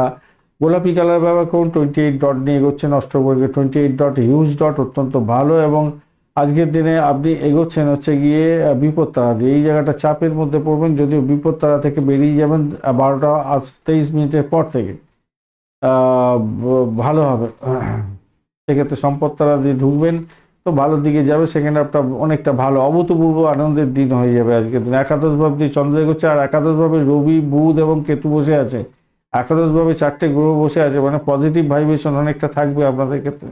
গোলাপি কালার ব্যবহার করুন। 28 ডট নিয়ে এগোচ্ছেন অষ্টবর্গে। 28 ডট হিউজ ডট, অত্যন্ত ভালো। এবং আজকের দিনে আপনি এগোচ্ছেন হচ্ছে গিয়ে বিপদতারা দিয়ে, এই জায়গাটা চাপের মধ্যে পড়বেন, যদিও বিপদতারা থেকে বেরিয়ে যাবেন 12:23 পর থেকে, ভালো হবে। সেক্ষেত্রে সম্পদতারা দিয়ে ঢুকবেন তো ভালোর দিকে যাবে। সেখানে আপনার অনেকটা ভালো অভূতপূর্ব আনন্দের দিন হয়ে যাবে আজকের দিন। একাদশ ভাব দিয়ে চন্দ্র এগোচ্ছে, আর একাদশ ভাবে রবি, বুধ এবং কেতু বসে আছে। একাদশ ভাবে 4টে গ্রহ বসে আছে, মানে পজিটিভ ভাইব্রেশন অনেকটা থাকবে আপনাদের ক্ষেত্রে।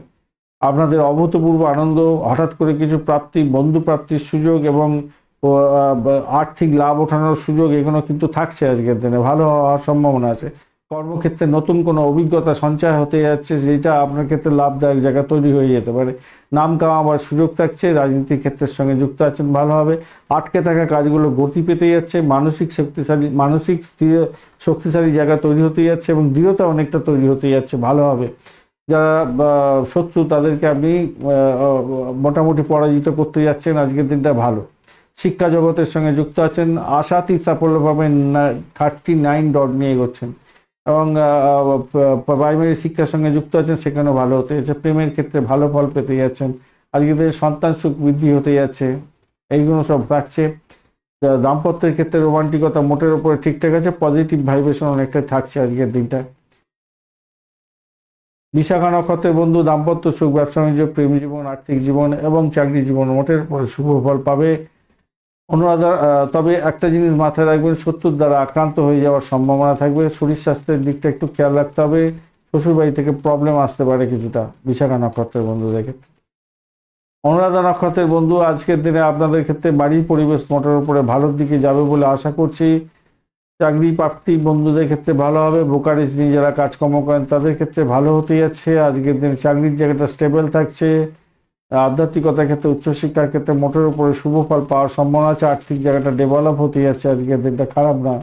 আপনাদের অভূতপূর্ব আনন্দ, হঠাৎ করে কিছু প্রাপ্তি, বন্ধু প্রাপ্তির সুযোগ এবং আর্থিক লাভ ওঠানোর সুযোগ, এগুলো কিন্তু থাকছে আজকের দিনে, ভালো হওয়ার সম্ভাবনা আছে। কর্মক্ষেত্রে নতুন কোনো অভিজ্ঞতা সঞ্চয় হতে যাচ্ছে, যেটা আপনার ক্ষেত্রে লাভদায়ক জায়গা তৈরি হয়ে যেতে পারে। নাম কামাবার সুযোগ থাকছে। রাজনীতির ক্ষেত্রের সঙ্গে যুক্ত আছেন, ভালো হবে। আটকে থাকা কাজগুলো গতি পেতে যাচ্ছে। মানসিক শক্তিশালী জায়গা তৈরি হতে যাচ্ছে এবং দৃঢ়তা অনেকটা তৈরি হতে যাচ্ছে, ভালো হবে। যারা শত্রু তাদেরকে আপনি মোটামুটি পরাজিত করতে যাচ্ছেন। আজকের দিনটা ভালো। শিক্ষা জগতের সঙ্গে যুক্ত আছেন, আশাতীত সাফল্য পাবেন। 39 ডট নিয়ে এগোচ্ছেন এবং প্রাইমারি শিক্ষার সঙ্গে যুক্ত আছেন, সেখানেও ভালো হতে যাচ্ছে। প্রেমের ক্ষেত্রে ভালো ফল পেতে যাচ্ছেন। আজকের দিনে সন্তান সুখ বৃদ্ধি হতে যাচ্ছে, এইগুলো সব থাকছে। দাম্পত্যের ক্ষেত্রে রোমান্টিকতা মোটের উপরে ঠিকঠাক আছে, পজিটিভ ভাইব্রেশন অনেকটাই থাকছে আজকের দিনটা। বিশাখা নক্ষত্রের বন্ধু দাম্পত্য সুখ, ব্যবসা বাণিজ্য, প্রেম জীবন, আর্থিক জীবন এবং চাকরি জীবন মোটের উপরে শুভ ফল পাবে। অনুরাধা, তবে একটা জিনিস মাথায় রাখবেন, শত্রুর দ্বারা আক্রান্ত হয়ে যাওয়ার সম্ভাবনা থাকবে। শরীর স্বাস্থ্যের দিকটা একটু খেয়াল রাখতে হবে। শ্বশুরবাড়ি থেকে প্রবলেম আসতে পারে কিছুটা বিশাখা নক্ষত্রের বন্ধুদের ক্ষেত্রে। অনুরাধা নক্ষত্রের বন্ধু আজকের দিনে আপনাদের ক্ষেত্রে বাড়ির পরিবেশ মোটের উপরে ভালোর দিকে যাবে বলে আশা করছি। চাকরি প্রাপ্তি বন্ধুদের ক্ষেত্রে ভালো হবে। ব্রোকারেজ নিয়ে যারা কাজকর্ম করেন তাদের ক্ষেত্রে ভালো হতে যাচ্ছে। আজকের দিনে চাকরির জায়গাটা স্টেবল থাকছে। আধ্যাত্মিকতার ক্ষেত্রে, উচ্চশিক্ষার ক্ষেত্রে মোটের উপরে শুভ ফল পাওয়ার সম্ভাবনা আছে। আর্থিক জায়গাটা ডেভেলপ হতে যাচ্ছে। আজকের দিনটা খারাপ না,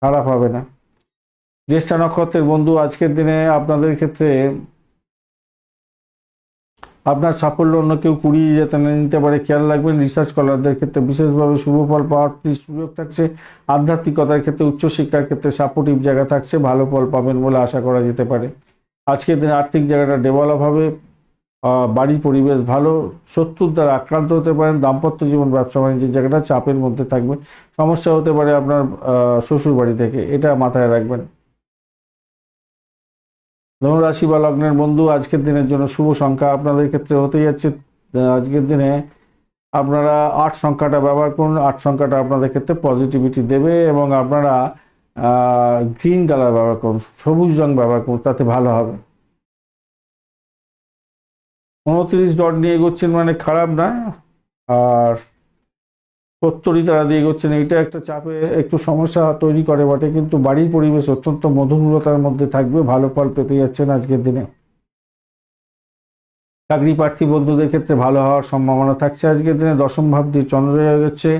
খারাপ হবে না। জ্যেষ্ঠা নক্ষত্রের বন্ধু আজকের দিনে আপনাদের ক্ষেত্রে আপনার সাফল্য অন্য কেউ কুড়িয়ে যেতে নিতে পারে, খেয়াল রাখবেন। রিসার্চ স্কলারদের ক্ষেত্রে বিশেষভাবে শুভ ফল পাওয়ার সুযোগ থাকছে। আধ্যাত্মিকতার ক্ষেত্রে, উচ্চশিক্ষার ক্ষেত্রে সাপোর্টিভ জায়গা থাকছে, ভালো ফল পাবেন বলে আশা করা যেতে পারে। আজকের দিনে আর্থিক জায়গাটা ডেভেলপ হবে। বাড়ির পরিবেশ ভালো। শত্রুর দ্বারা আক্রান্ত হতে পারেন। দাম্পত্য জীবন, ব্যবসা বাণিজ্যের জায়গাটা চাপের মধ্যে থাকবে। সমস্যা হতে পারে আপনার শ্বশুর বাড়ি থেকে, এটা মাথায় রাখবেন। ধনুরাশি বা লগ্নের বন্ধু আজকের দিনের জন্য শুভ সংখ্যা আপনাদের ক্ষেত্রে হতে যাচ্ছে। আজকের দিনে আপনারা 8 সংখ্যাটা ব্যবহার করুন। 8 সংখ্যাটা আপনাদের ক্ষেত্রে পজিটিভিটি দেবে এবং আপনারা গ্রিন কালার ব্যবহার করুন, সবুজ রং ব্যবহার করুন, তাতে ভালো হবে। 29 ডট নিয়ে এগোচ্ছেন মানে খারাপ না। আর 70 তারা দিয়ে এগোচ্ছেন, এইটা একটা চাপে একটু সমস্যা তৈরি করে বটে, কিন্তু বাড়ির পরিবেশ অত্যন্ত মধুরতার মধ্যে থাকবে। ভালো ফল পেতে যাচ্ছেন আজকের দিনে। চাকরি প্রার্থী বন্ধুদের ক্ষেত্রে ভালো হওয়ার সম্ভাবনা থাকছে। আজকের দিনে দশম ভাব দিয়ে চন্দ্র যাচ্ছে,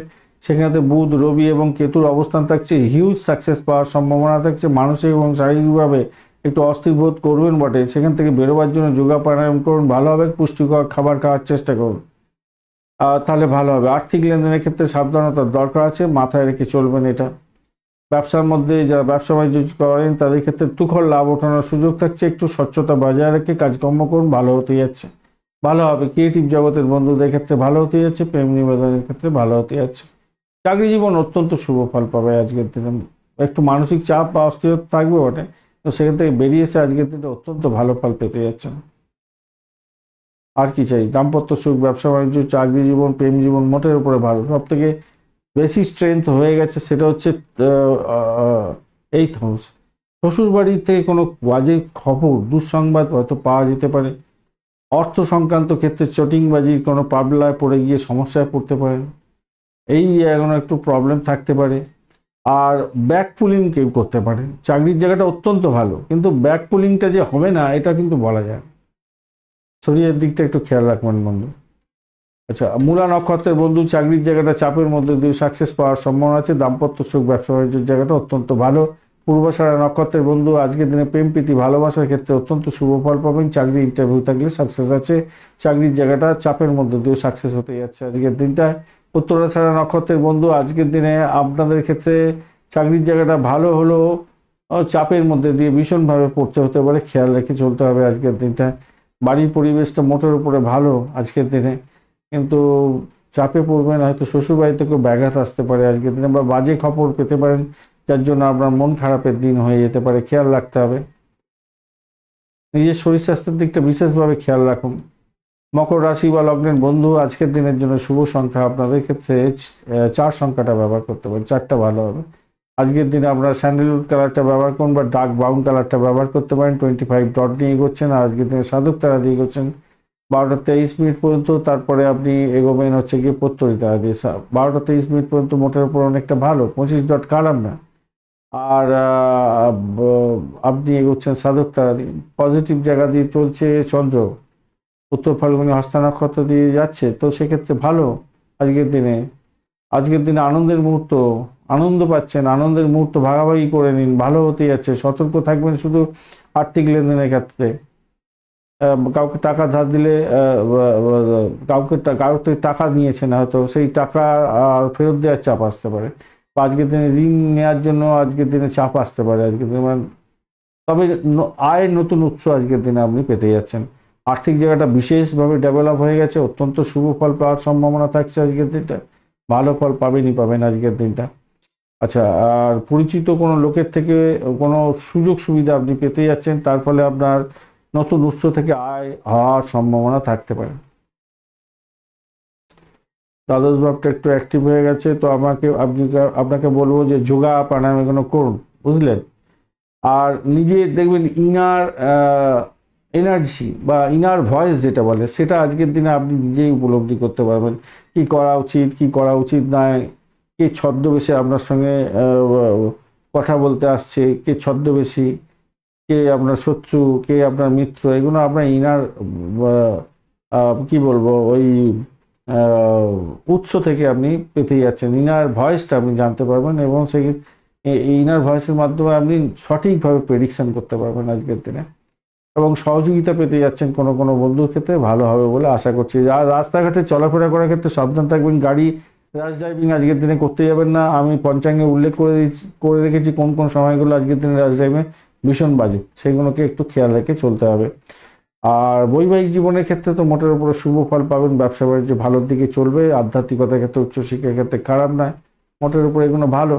সেখানে বুধ, রবি এবং কেতুর অবস্থান থাকছে। হিউজ সাকসেস পাওয়ার সম্ভাবনা থাকছে। মানসিক এবং শারীরিকভাবে একটু অস্থির বোধ করবেন বটে, সেখান থেকে বেরোবার জন্য যোগা প্রাণায়াম করুন, ভালো হবে। পুষ্টিকর খাবার খাওয়ার চেষ্টা করুন, তাহলে ভালো হবে। আর্থিক লেনদেনের ক্ষেত্রে সাবধানতার দরকার আছে, মাথায় রেখে চলবেন এটা। ব্যবসার মধ্যে যারা ব্যবসা বাণিজ্য করেন তাদের ক্ষেত্রে তুখর লাভ ওঠানোর সুযোগ থাকছে। একটু স্বচ্ছতা বজায় রেখে কাজকর্ম করুন, ভালো হতে যাচ্ছে, ভালো হবে। ক্রিয়েটিভ জগতের বন্ধুদের ক্ষেত্রে ভালো হতে যাচ্ছে। প্রেম নিবেদনের ক্ষেত্রে ভালো হতে যাচ্ছে। চাকরি জীবন অত্যন্ত শুভ ফল পাবে আজকের দিনে। একটু মানসিক চাপ বা অস্থিরতা থাকবে বটে, তো সেখান থেকে বেরিয়ে এসে আজকের দিনে অত্যন্ত ভালো ফল পেতে যাচ্ছেন। আর কি চাই? দাম্পত্য সুখ, ব্যবসা বাণিজ্য, চাকরি জীবন, প্রেম জীবন মোটের উপরে ভালো। সব থেকে বেশি স্ট্রেংথ হয়ে গেছে সেটা হচ্ছে 8th হাউস। শ্বশুর বাড়ি থেকে কোনো বাজে খবর, দুঃসংবাদ হয়তো পাওয়া যেতে পারে। অর্থ সংক্রান্ত ক্ষেত্রে চটিংবাজির কোনো পাবলায় পড়ে গিয়ে সমস্যায় পড়তে পারেন, এই এখন একটু প্রবলেম থাকতে পারে। আর ব্যাক পুলিং কেউ করতে পারে। চাকরির জায়গাটা অত্যন্ত ভালো, কিন্তু ব্যাক পুলিংটা যে হবে না এটা কিন্তু বলা যায়। শরীরের দিকটা একটু খেয়াল রাখবেন বন্ধু। আচ্ছা, মূলা নক্ষত্রের বন্ধু চাকরির জায়গাটা চাপের মধ্যে দিয়ে সাকসেস পাওয়ার সম্ভাবনা আছে। দাম্পত্য সুখ, ব্যবসা বাণিজ্যের জায়গাটা অত্যন্ত ভালো। পূর্বাষাঢ়া নক্ষত্রের বন্ধু আজকের দিনে প্রেম প্রীতি ভালোবাসার ক্ষেত্রে অত্যন্ত শুভ ফল পাবেন। চাকরি ইন্টারভিউ থাকলে সাকসেস আছে। চাকরির জায়গাটা চাপের মধ্যে দিয়ে সাকসেস হতে যাচ্ছে আজকের দিনটা। উত্তরাষাঢ়া নক্ষত্রের বন্ধু আজকের দিনে আপনাদের ক্ষেত্রে চাকরির জায়গাটা ভালো হলেও চাপের মধ্যে দিয়ে ভীষণভাবে পড়তে হতে পারে, খেয়াল রেখে চলতে হবে আজকের দিনটা। বাড়ির পরিবেশটা মোটের উপরে ভালো আজকের দিনে, কিন্তু চাপে পড়বেন। হয়তো শ্বশুরবাড়ি থেকেও ব্যাঘাত আসতে পারে আজকের দিনে, বা বাজে খবর পেতে পারেন, যার জন্য আপনার মন খারাপের দিন হয়ে যেতে পারে, খেয়াল রাখতে হবে। নিজের শরীর স্বাস্থ্যের দিকটা বিশেষভাবে খেয়াল রাখুন। মকর রাশি বা লগ্নের বন্ধু আজকের দিনের জন্য শুভ সংখ্যা আপনাদের ক্ষেত্রে 4 সংখ্যাটা ব্যবহার করতে পারেন, 4টা ভালো হবে। আজকের দিনে আপনারা স্যান্ডেলউড কালারটা ব্যবহার করুন বা ডার্ক ব্রাউন কালারটা ব্যবহার করতে পারেন। 25 ডট নিয়ে এগোচ্ছেন। আর আজকের দিনে সাধক তারা দিয়ে এগোচ্ছেন 12টা 23 মিনিট পর্যন্ত। তারপরে আপনি এগোবেন হচ্ছে গিয়ে পত্তরি তারা দিয়ে 12টা 23 মিনিট পর্যন্ত। মোটের উপর অনেকটা ভালো, 25 ডট খারাপ না। আর আপনি এগোচ্ছেন সাধক তারা দিয়ে। পজিটিভ জায়গা দিয়ে চলছে চন্দ্র, উত্তর ফাল্গুনী হস্তা নক্ষত্র দিয়ে যাচ্ছে, তো সেক্ষেত্রে ভালো। আজকের দিনে আনন্দের মুহূর্ত, আনন্দ পাচ্ছেন, আনন্দের মুহূর্ত ভাগাভাগি করে নিন, ভালো হতে যাচ্ছে। সতর্ক থাকবেন শুধু আর্থিক লেনদেনের ক্ষেত্রে। কাউকে টাকা ধার দিলে কারোর থেকে টাকা নিয়েছেন, হয়তো সেই টাকা ফেরত দেওয়ার চাপ আসতে পারে, বা আজকের দিনে ঋণ নেওয়ার জন্য আজকের দিনে চাপ আসতে পারে আজকের দিনে। তবে আয়ের নতুন উৎস আজকের দিনে আপনি পেতে যাচ্ছেন। আর্থিক জায়গাটা বিশেষভাবে ডেভেলপ হয়ে গেছে, অত্যন্ত শুভ ফল পাওয়ার সম্ভাবনা থাকছে আজকের দিনটা। ভালো ফল পাবেন আজকের দিনটা। আচ্ছা, আর পরিচিত কোনো লোকের থেকে কোনো সুযোগ সুবিধা আপনি পেতে যাচ্ছেন, তার ফলে আপনার নতুন উৎস থেকে আয় হওয়ার সম্ভাবনা থাকতে পারে। দ্বাদশ ভাবটা একটু অ্যাক্টিভ হয়ে গেছে, তো আপনাকে বলবো যে যোগা প্রাণায়াম এগুলো করুন, বুঝলেন। আর নিজে দেখবেন ইনার এনার্জি বা ইনার ভয়েস যেটা বলে, সেটা আজকের দিনে আপনি নিজেই উপলব্ধি করতে পারবেন। কি করা উচিত, কি করা উচিত নয়, কে ছদ্মবেশে আপনার সঙ্গে কথা বলতে আসছে, কে ছদ্মবেশী, কে আপনার শত্রু, কে আপনার মিত্র, এগুলো আপনার ইনার কি বলবো ওই উৎস থেকে আপনি পেতে যাচ্ছেন। ইনার ভয়েসটা আপনি জানতে পারবেন, এবং সেই ইনার ভয়েসের মাধ্যমে আপনি সঠিকভাবে প্রেডিকশন করতে পারবেন আজকের দিনে, এবং সহযোগিতা পেতে যাচ্ছেন কোনো কোনো বন্ধুর ক্ষেত্রে, ভালো হবে বলে আশা করছি। আর রাস্তাঘাটে চলাফেরা করার ক্ষেত্রে সাবধান থাকবেন। গাড়ি র্যাশ ড্রাইভিং আজকের দিনে করতে যাবেন না। আমি পঞ্চাঙ্গে উল্লেখ করে রেখেছি কোন কোন সময়গুলো আজকের দিনে র্যাশ ড্রাইভিং ভীষণ বাজে, সেগুলোকে একটু খেয়াল রেখে চলতে হবে। আর বৈবাহিক জীবনের ক্ষেত্রে তো মোটের উপরে শুভ ফল পাবেন, ব্যবসা বাণিজ্য ভালোর দিকে চলবে, আধ্যাত্মিকতার ক্ষেত্রে উচ্চশিক্ষার ক্ষেত্রে খারাপ নয়, মোটের উপরে এগুলো ভালো।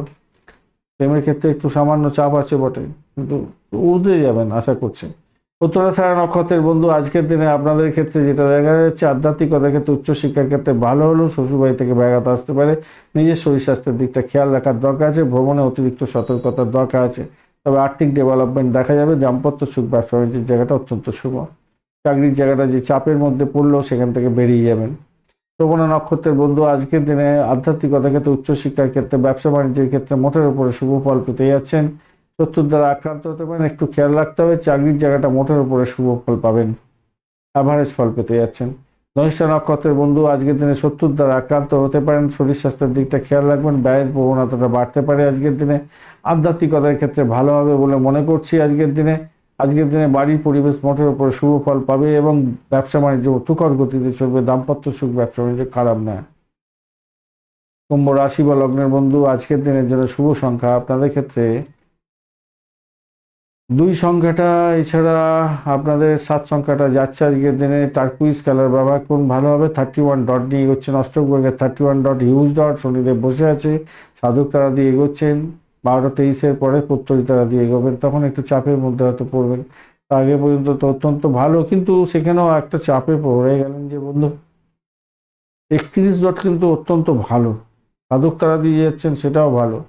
প্রেমের ক্ষেত্রে একটু সামান্য চাপ আছে বটে, কিন্তু উঠতে যাবেন আশা করছি। উত্তরাষাঢ়া নক্ষত্রের বন্ধু, আজকের দিনে আপনাদের ক্ষেত্রে যেটা দেখা যাচ্ছে, আধ্যাত্মিকতার ক্ষেত্রে উচ্চশিক্ষার ক্ষেত্রে ভালো হলেও শ্বশুরবাড়ি থেকে ব্যাঘাত আসতে পারে। নিজের শরীর স্বাস্থ্যের দিকটা খেয়াল রাখার দরকার আছে, ভ্রমণে অতিরিক্ত সতর্কতার দরকার আছে। তবে আর্থিক ডেভেলপমেন্ট দেখা যাবে, দাম্পত্য সুখ, ব্যবসা বাণিজ্যের জায়গাটা অত্যন্ত শুভ। চাকরির জায়গাটা যে চাপের মধ্যে পড়লো, সেখান থেকে বেরিয়ে যাবেন। শ্রবণা নক্ষত্রের বন্ধু, আজকের দিনে আধ্যাত্মিকতার ক্ষেত্রে, উচ্চশিক্ষার ক্ষেত্রে, ব্যবসা বাণিজ্যের ক্ষেত্রে মোটের উপরে শুভ ফল পেতে যাচ্ছেন। শত্রুর দ্বারা আক্রান্ত হতে পারেন, একটু খেয়াল রাখতে হবে। চাকরির জায়গাটা মোটের উপরে শুভ ফল পাবেন, অ্যাভারেজ ফল পেতে যাচ্ছেন। ধনিষ্ঠা নক্ষত্রের বন্ধু, আজকের দিনে শত্রুর দ্বারা আক্রান্ত হতে পারেন, শরীর স্বাস্থ্যের দিকটা খেয়াল রাখবেন, ব্যয়ের প্রবণতাটা বাড়তে পারে আজকের দিনে। আধ্যাত্মিকতার ক্ষেত্রে ভালো হবে বলে মনে করছি আজকের দিনে বাড়ির পরিবেশ মোটের উপরে শুভ ফল পাবে, এবং ব্যবসা বাণিজ্য তুখর গতিতে চলবে, দাম্পত্য সুখ, ব্যবসা বাণিজ্য খারাপ নয়। কুম্ভ রাশি বা লগ্নের বন্ধু, আজকের দিনের জন্য শুভ সংখ্যা আপনাদের ক্ষেত্রে 2 সংখ্যাটা, এছাড়া আপনাদের 7 সংখ্যাটা যাচ্ছে আজকের দিনে। টার্কুইজ কালার ব্যবহার করুন, ভালো হবে। 31 ডট নিয়ে এগোচ্ছেন, অষ্টক বর্গের 31 ডট হিউজ ডট, শনিদেব বসে আছে, সাধক তারা দিয়ে এগোচ্ছেন। 12:23 পরে প্রত্যয়ী তারা দিয়ে এগোবেন, তখন একটু চাপের মধ্যে হয়তো পড়বেন। আগে পর্যন্ত তো অত্যন্ত ভালো, কিন্তু সেখানেও একটা চাপে পড়ে গেলেন যে বন্ধু। 31 ডট কিন্তু অত্যন্ত ভালো, সাধক তারা দিয়ে যাচ্ছেন, সেটাও ভালো।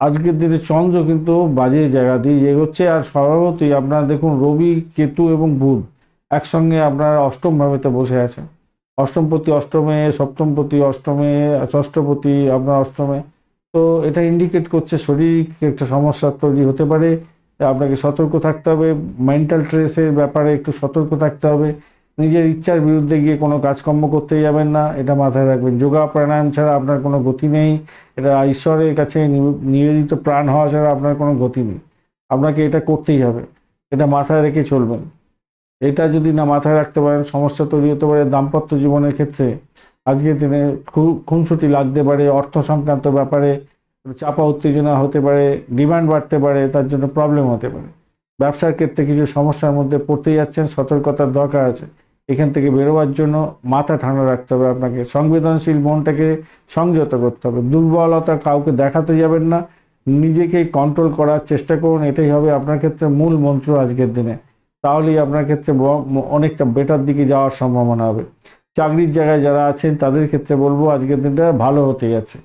আজকের দিনে চন্দ্র কিন্তু বাজে জায়গা দিয়ে এগোচ্ছে, আর স্বভাবতই আপনারা দেখুন রবি, কেতু এবং বুধ একসঙ্গে আপনার অষ্টম ভাবেতে বসে আছে। অষ্টমপতি অষ্টমে, সপ্তমপতি অষ্টমে, ষষ্ঠপতি আপনার অষ্টমে। তো এটা ইন্ডিকেট করছে শারীরিক একটা সমস্যা তৈরি হতে পারে, আপনাকে সতর্ক থাকতে হবে। মেন্টাল স্ট্রেসের ব্যাপারে একটু সতর্ক থাকতে হবে। নিজের ইচ্ছার বিরুদ্ধে গিয়ে কোনো কাজকর্ম করতে যাবেন না, এটা মাথায় রাখবেন। যোগা প্রাণায়াম ছাড়া আপনার কোনো গতি নেই, এটা ঈশ্বরের কাছে নিবেদিত প্রাণ হওয়া ছাড়া আপনার কোনো গতি নেই। আপনাকে এটা করতেই হবে, এটা মাথায় রেখে চলবেন। এটা যদি না মাথায় রাখতে পারেন, সমস্যা তৈরি হতে পারে। দাম্পত্য জীবনের ক্ষেত্রে আজকের দিনে খুনসুটি লাগতে পারে, অর্থ সংক্রান্ত ব্যাপারে চাপা উত্তেজনা হতে পারে, ডিমান্ড বাড়তে পারে, তার জন্য প্রবলেম হতে পারে। ব্যবসার ক্ষেত্রে কিছু সমস্যার মধ্যে পড়তে যাচ্ছেন, সতর্কতার দরকার আছে। এখান থেকে বেরোবার জন্য মাথা ঠান্ডা রাখতে হবে, আপনাকে সংবেদনশীল মনটাকে সংযত করতে হবে। দুর্বলতা কাউকে দেখাতে যাবেন না, নিজেকে কন্ট্রোল করার চেষ্টা করুন, এটাই হবে আপনার ক্ষেত্রে মূল মন্ত্র আজকের দিনে। তাহলেই আপনার ক্ষেত্রে অনেকটা বেটার দিকে যাওয়ার সম্ভাবনা হবে। চাকরির জায়গায় যারা আছেন তাদের ক্ষেত্রে বলবো আজকের দিনটা ভালো হতে যাচ্ছে,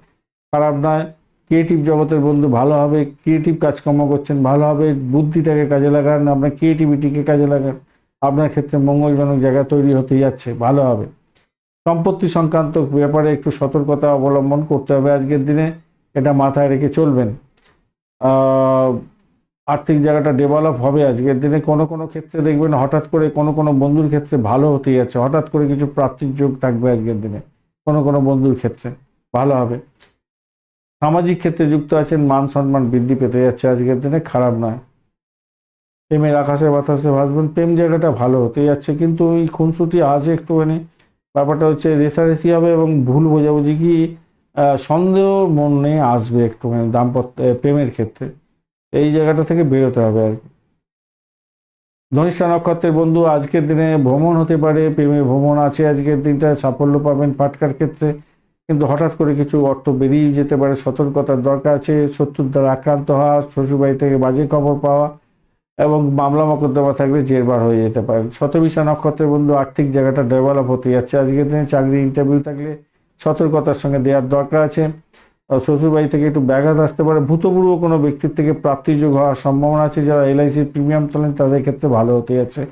খারাপ নয়। ক্রিয়েটিভ জগতের বন্ধু, ভালো হবে। ক্রিয়েটিভ কাজকর্ম করছেন, ভালো হবে। বুদ্ধিটাকে কাজে লাগান, আপনার ক্রিয়েটিভিটিকে কাজে লাগান, আপনার ক্ষেত্রে মঙ্গলজনক জায়গা তৈরি হতে যাচ্ছে, ভালো হবে। সম্পত্তি সংক্রান্ত ব্যাপারে একটু সতর্কতা অবলম্বন করতে হবে আজকের দিনে, এটা মাথায় রেখে চলবেন। আর্থিক জায়গাটা ডেভেলপ হবে আজকের দিনে। কোনো কোনো ক্ষেত্রে দেখবেন হঠাৎ করে কোনো কোনো বন্ধুর ক্ষেত্রে ভালো হতে যাচ্ছে, হঠাৎ করে কিছু প্রাপ্তির যোগ থাকবে আজকের দিনে কোনো কোনো বন্ধুর ক্ষেত্রে, ভালো হবে। সামাজিক ক্ষেত্রে যুক্ত আছেন, মান সম্মান বৃদ্ধি পেতে যাচ্ছে আজকের দিনে, খারাপ নয়। প্রেমের আকাশে বাতাসে ভাসবেন, প্রেম জায়গাটা ভালো হতে যাচ্ছে, কিন্তু ওই খুনসুটি আছে একটুখানি। ব্যাপারটা হচ্ছে রেষারেষি হবে এবং ভুল বোঝাবুঝি কি সন্দেহ মনে আসবে একটুখানি দাম্পত্য প্রেমের ক্ষেত্রে। এই জায়গাটা থেকে বেরোতে হবে আর কি। ধনিষ্ঠা নক্ষত্রের বন্ধু, আজকের দিনে ভ্রমণ হতে পারে, প্রেমে ভ্রমণ আছে আজকের দিনটা, সাফল্য পাবেন পাটকার ক্ষেত্রে, কিন্তু হঠাৎ করে কিছু অর্থ বেরিয়ে যেতে পারে, সতর্কতার দরকার আছে। শত্রুর দ্বারা আক্রান্ত হওয়া, শ্বশুরবাড়ি থেকে বাজে খবর পাওয়া এবং মামলা মোকদ্দমা থাকলে জেরবার হয়ে যেতে পারেন। শতবিশা নক্ষত্রের বন্ধু, আর্থিক জায়গাটা ডেভেলপ হতে যাচ্ছে আজকের দিনে। চাকরি ইন্টারভিউ থাকলে সতর্কতার সঙ্গে দেওয়ার দরকার আছে। শ্বশুরবাড়ি থেকে একটু ব্যাঘাত আসতে পারে, ভূতপূর্ব কোনো ব্যক্তির থেকে প্রাপ্তিযোগ হওয়ার সম্ভাবনা আছে। যারা এলআইসির প্রিমিয়াম তোলেন তাদের ক্ষেত্রে ভালো হতে যাচ্ছে।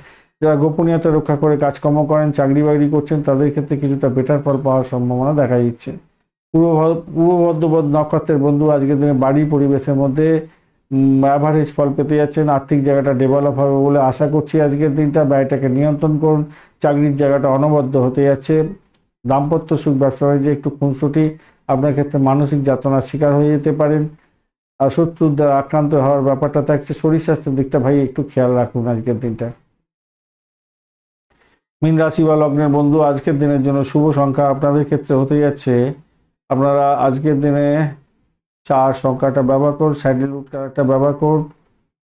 যারা গোপনীয়তা রক্ষা করে কাজকর্ম করেন, চাকরি বাকরি করছেন, তাদের ক্ষেত্রে কিছুটা বেটার ফল পাওয়ার সম্ভাবনা দেখা দিচ্ছে। পূর্ব ভদ্রপদ নক্ষত্রের বন্ধু, আজকের দিনে বাড়ি পরিবেশের মধ্যে অ্যাভারেজ ফল পেতে যাচ্ছেন। আর্থিক জায়গাটা ডেভেলপ হবে বলে আশা করছি আজকের দিনটা। ব্যয়টাকে নিয়ন্ত্রণ করুন। চাকরির জায়গাটা অনবদ্য হতে যাচ্ছে। দাম্পত্য সুখ, ব্যবসা বাণিজ্যে একটু খুনসুটি, আপনার ক্ষেত্রে মানসিক যাতনার শিকার হয়ে যেতে পারেন। আর শত্রুর দ্বারা আক্রান্ত হওয়ার ব্যাপারটা থাকছে। শরীর স্বাস্থ্যের দিকটা ভাই একটু খেয়াল রাখুন আজকের দিনটা। মীন রাশি বা লগ্নের বন্ধু, আজকের দিনের জন্য শুভ সংখ্যা আপনাদের ক্ষেত্রে হতে যাচ্ছে, আপনারা আজকের দিনে 4 সংখ্যাটা ব্যবহার করুন, স্যান্ডেলউড কালারটা ব্যবহার করুন,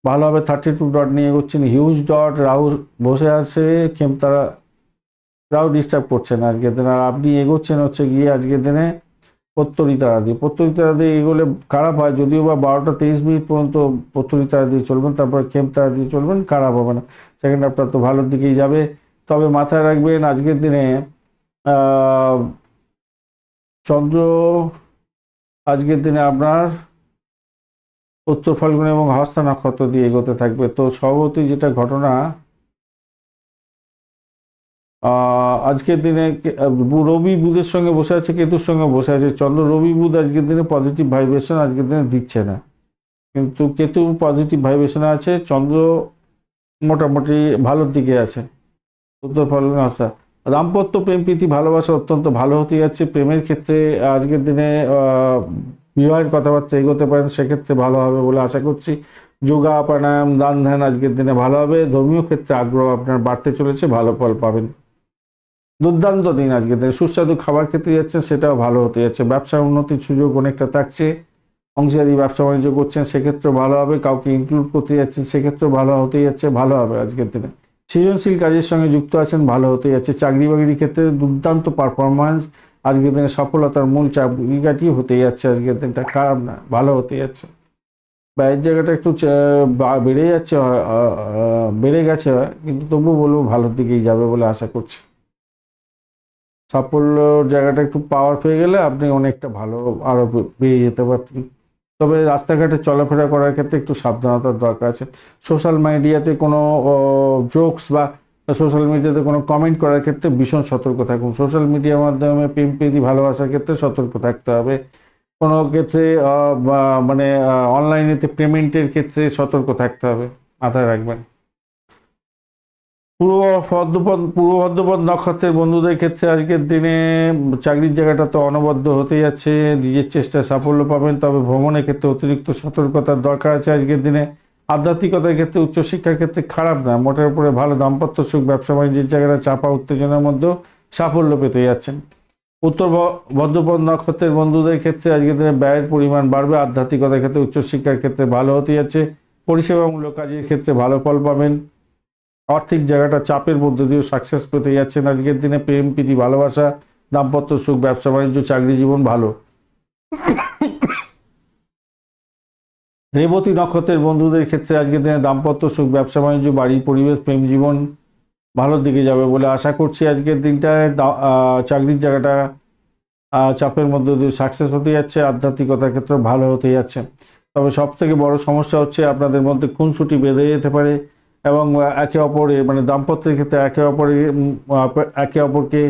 ভালো হবে। 32 ডট নিয়ে এগোচ্ছেন, হিউজ ডট। রাহু বসে আছে, খেমতারা রাহু ডিস্টার্ব করছেন আজকের দিনে। আর আপনি এগোচ্ছেন হচ্ছে গিয়ে আজকের দিনে প্রত্যরিতারা দিয়ে। প্রত্যরিতারা দিয়ে এগোলে খারাপ হয়, যদিও বা 12টা 23 মিনিট পর্যন্ত প্রত্যরিতারা দিয়ে চলবেন, তারপরে খেমতারা দিয়ে চলবেন, খারাপ হবে না। সেকেন্ড হাফটা তো ভালোর দিকেই যাবে। তবে মাথায় রাখবেন আজকের দিনে চন্দ্র আজকের দিনে আপনার উত্তর ফাল্গুন এবং হস্তা নক্ষত্র দিয়ে এগোতে থাকবে। তো স্বভাবতই যেটা ঘটনা, আজকের দিনে রবি বুধের সঙ্গে বসে আছে, কেতুর সঙ্গে বসে আছে। চন্দ্র রবি বুধ আজকের দিনে পজিটিভ ভাইব্রেশন আজকের দিনে দিচ্ছে না, কিন্তু কেতু পজিটিভ ভাইব্রেশনে আছে। চন্দ্র মোটামুটি ভালোর দিকে আছে। উত্তর ফাল্গুন হস্তা। দাম্পত্য প্রেম প্রীতি ভালোবাসা অত্যন্ত ভালো হতে যাচ্ছে। প্রেমের ক্ষেত্রে আজকের দিনে বিবাহের কথাবার্তা এগোতে পারেন, সেক্ষেত্রে ভালো হবে বলে আশা করছি। যোগা প্রাণায়াম দান ধ্যান আজকের দিনে ভালো হবে। ধর্মীয় ক্ষেত্রে আগ্রহ আপনার বাড়তে চলেছে, ভালো ফল পাবেন। দুর্দান্ত দিন আজকের দিনে। সুস্বাদু খাবার খেতে যাচ্ছেন, সেটাও ভালো হতে যাচ্ছে। ব্যবসার উন্নতির সুযোগ অনেকটা থাকছে। অংশীদারি ব্যবসা বাণিজ্য করছেন, সেক্ষেত্রেও ভালো হবে। কাউকে ইনক্লুড করতে যাচ্ছেন, সেক্ষেত্রেও ভালো হতে যাচ্ছে, ভালো হবে আজকের দিনে। সৃজনশীল কাজের সঙ্গে যুক্ত আছেন, ভালো হতে যাচ্ছে। চাকরি বাকরির ক্ষেত্রে দুর্দান্ত পারফরমেন্স আজকের দিনে, সফলতার মূল চাবিকাঠি হতে যাচ্ছে আজকের দিনটা, খারাপ না, ভালো হতে যাচ্ছে। ব্যয়ের জায়গাটা একটু বেড়ে যাচ্ছে, বেড়ে গেছে, কিন্তু তবুও বলবো ভালোর দিকেই যাবে বলে আশা করছি। সাফল্যর জায়গাটা একটু পাওয়ার পেয়ে গেলে আপনি অনেকটা ভালো আরো পেয়ে যেতে পারতেন। তবে রাস্তাঘাটে চলাফেরা করার ক্ষেত্রে একটু সাবধানতার দরকার আছে। সোশ্যাল মিডিয়াতে কোনো জোকস বা সোশ্যাল মিডিয়াতে কোনো কমেন্ট করার ক্ষেত্রে ভীষণ সতর্ক থাকুন। সোশ্যাল মিডিয়ার মাধ্যমে প্রেম প্রীতি ভালোবাসার ক্ষেত্রে সতর্ক থাকতে হবে। কোনো ক্ষেত্রে মানে অনলাইনেতে পেমেন্টের ক্ষেত্রে সতর্ক থাকতে হবে, মাথায় রাখবেন। পূর্ব ভদ্রপদ নক্ষত্রের বন্ধুদের ক্ষেত্রে আজকের দিনে চাকরির জায়গাটা তো অনবদ্য হতে যাচ্ছে, নিজের চেষ্টায় সাফল্য পাবেন। তবে ভ্রমণের ক্ষেত্রে অতিরিক্ত সতর্কতার দরকার আছে আজকের দিনে। আধ্যাত্মিকতার ক্ষেত্রে উচ্চশিক্ষার ক্ষেত্রে খারাপ না, মোটের উপরে ভালো। দাম্পত্য সুখ, ব্যবসা বাণিজ্যের জায়গাটা চাপা উত্তেজনার মধ্যেও সাফল্য পেতে যাচ্ছেন। উত্তর ভদ্রপদ নক্ষত্রের বন্ধুদের ক্ষেত্রে আজকের দিনে ব্যয়ের পরিমাণ বাড়বে। আধ্যাত্মিকতার ক্ষেত্রে উচ্চশিক্ষার ক্ষেত্রে ভালো হতে যাচ্ছে। পরিষেবামূলক কাজের ক্ষেত্রে ভালো ফল পাবেন। আর্থিক জায়গাটা চাপের মধ্যে দিয়েও সাকসেস পেতে যাচ্ছেন আজকের দিনে। প্রেম প্রীতি ভালোবাসা, দাম্পত্য সুখ, ব্যবসা বাণিজ্য, চাকরি জীবন ভালো। রেবতী নক্ষত্রের বন্ধুদের ক্ষেত্রে আজকের দিনে দাম্পত্য সুখ, ব্যবসা বাণিজ্য, বাড়ি পরিবেশ, প্রেম জীবন ভালোর দিকে যাবে বলে আশা করছি আজকের দিনটায়। চাকরির জায়গাটা চাপের মধ্যে দিয়ে সাকসেস হতে যাচ্ছে। আধ্যাত্মিকতার ক্ষেত্রে ভালো হতে যাচ্ছে। তবে সব থেকে বড় সমস্যা হচ্ছে আপনাদের মধ্যে খুনসুটি বেঁধে যেতে পারে এবং একে অপরে মানে দাম্পত্যের ক্ষেত্রে একে অপরকে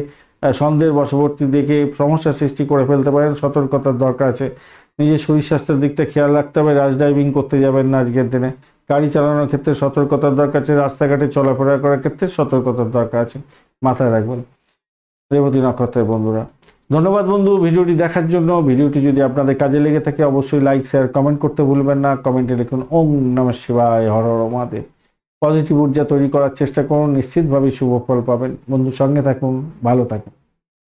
সন্দেহের বশবর্তী দেখে সমস্যা সৃষ্টি করে ফেলতে পারেন। সতর্কতার দরকার আছে। নিজের শরীর স্বাস্থ্যের দিকটা খেয়াল রাখতে হবে। রাশ ড্রাইভিং করতে যাবেন না আজকের দিনে। গাড়ি চালানোর ক্ষেত্রে সতর্কতার দরকার আছে। রাস্তাঘাটে চলাফেরা করার ক্ষেত্রে সতর্কতার দরকার আছে, মাথায় রাখবেন রেবতী নক্ষত্রের বন্ধুরা। ধন্যবাদ বন্ধু ভিডিওটি দেখার জন্য। ভিডিওটি যদি আপনাদের কাজে লেগে থাকে অবশ্যই লাইক শেয়ার কমেন্ট করতে ভুলবেন না। কমেন্টে লিখুন ওম নমঃ শিবায়, হর হর মহাদেব। পজিটিভ ঊর্জা তৈরি করার চেষ্টা করুন, নিশ্চিতভাবে শুভ ফল পাবেন। বন্ধুর সঙ্গে থাকুন, ভালো থাকুন।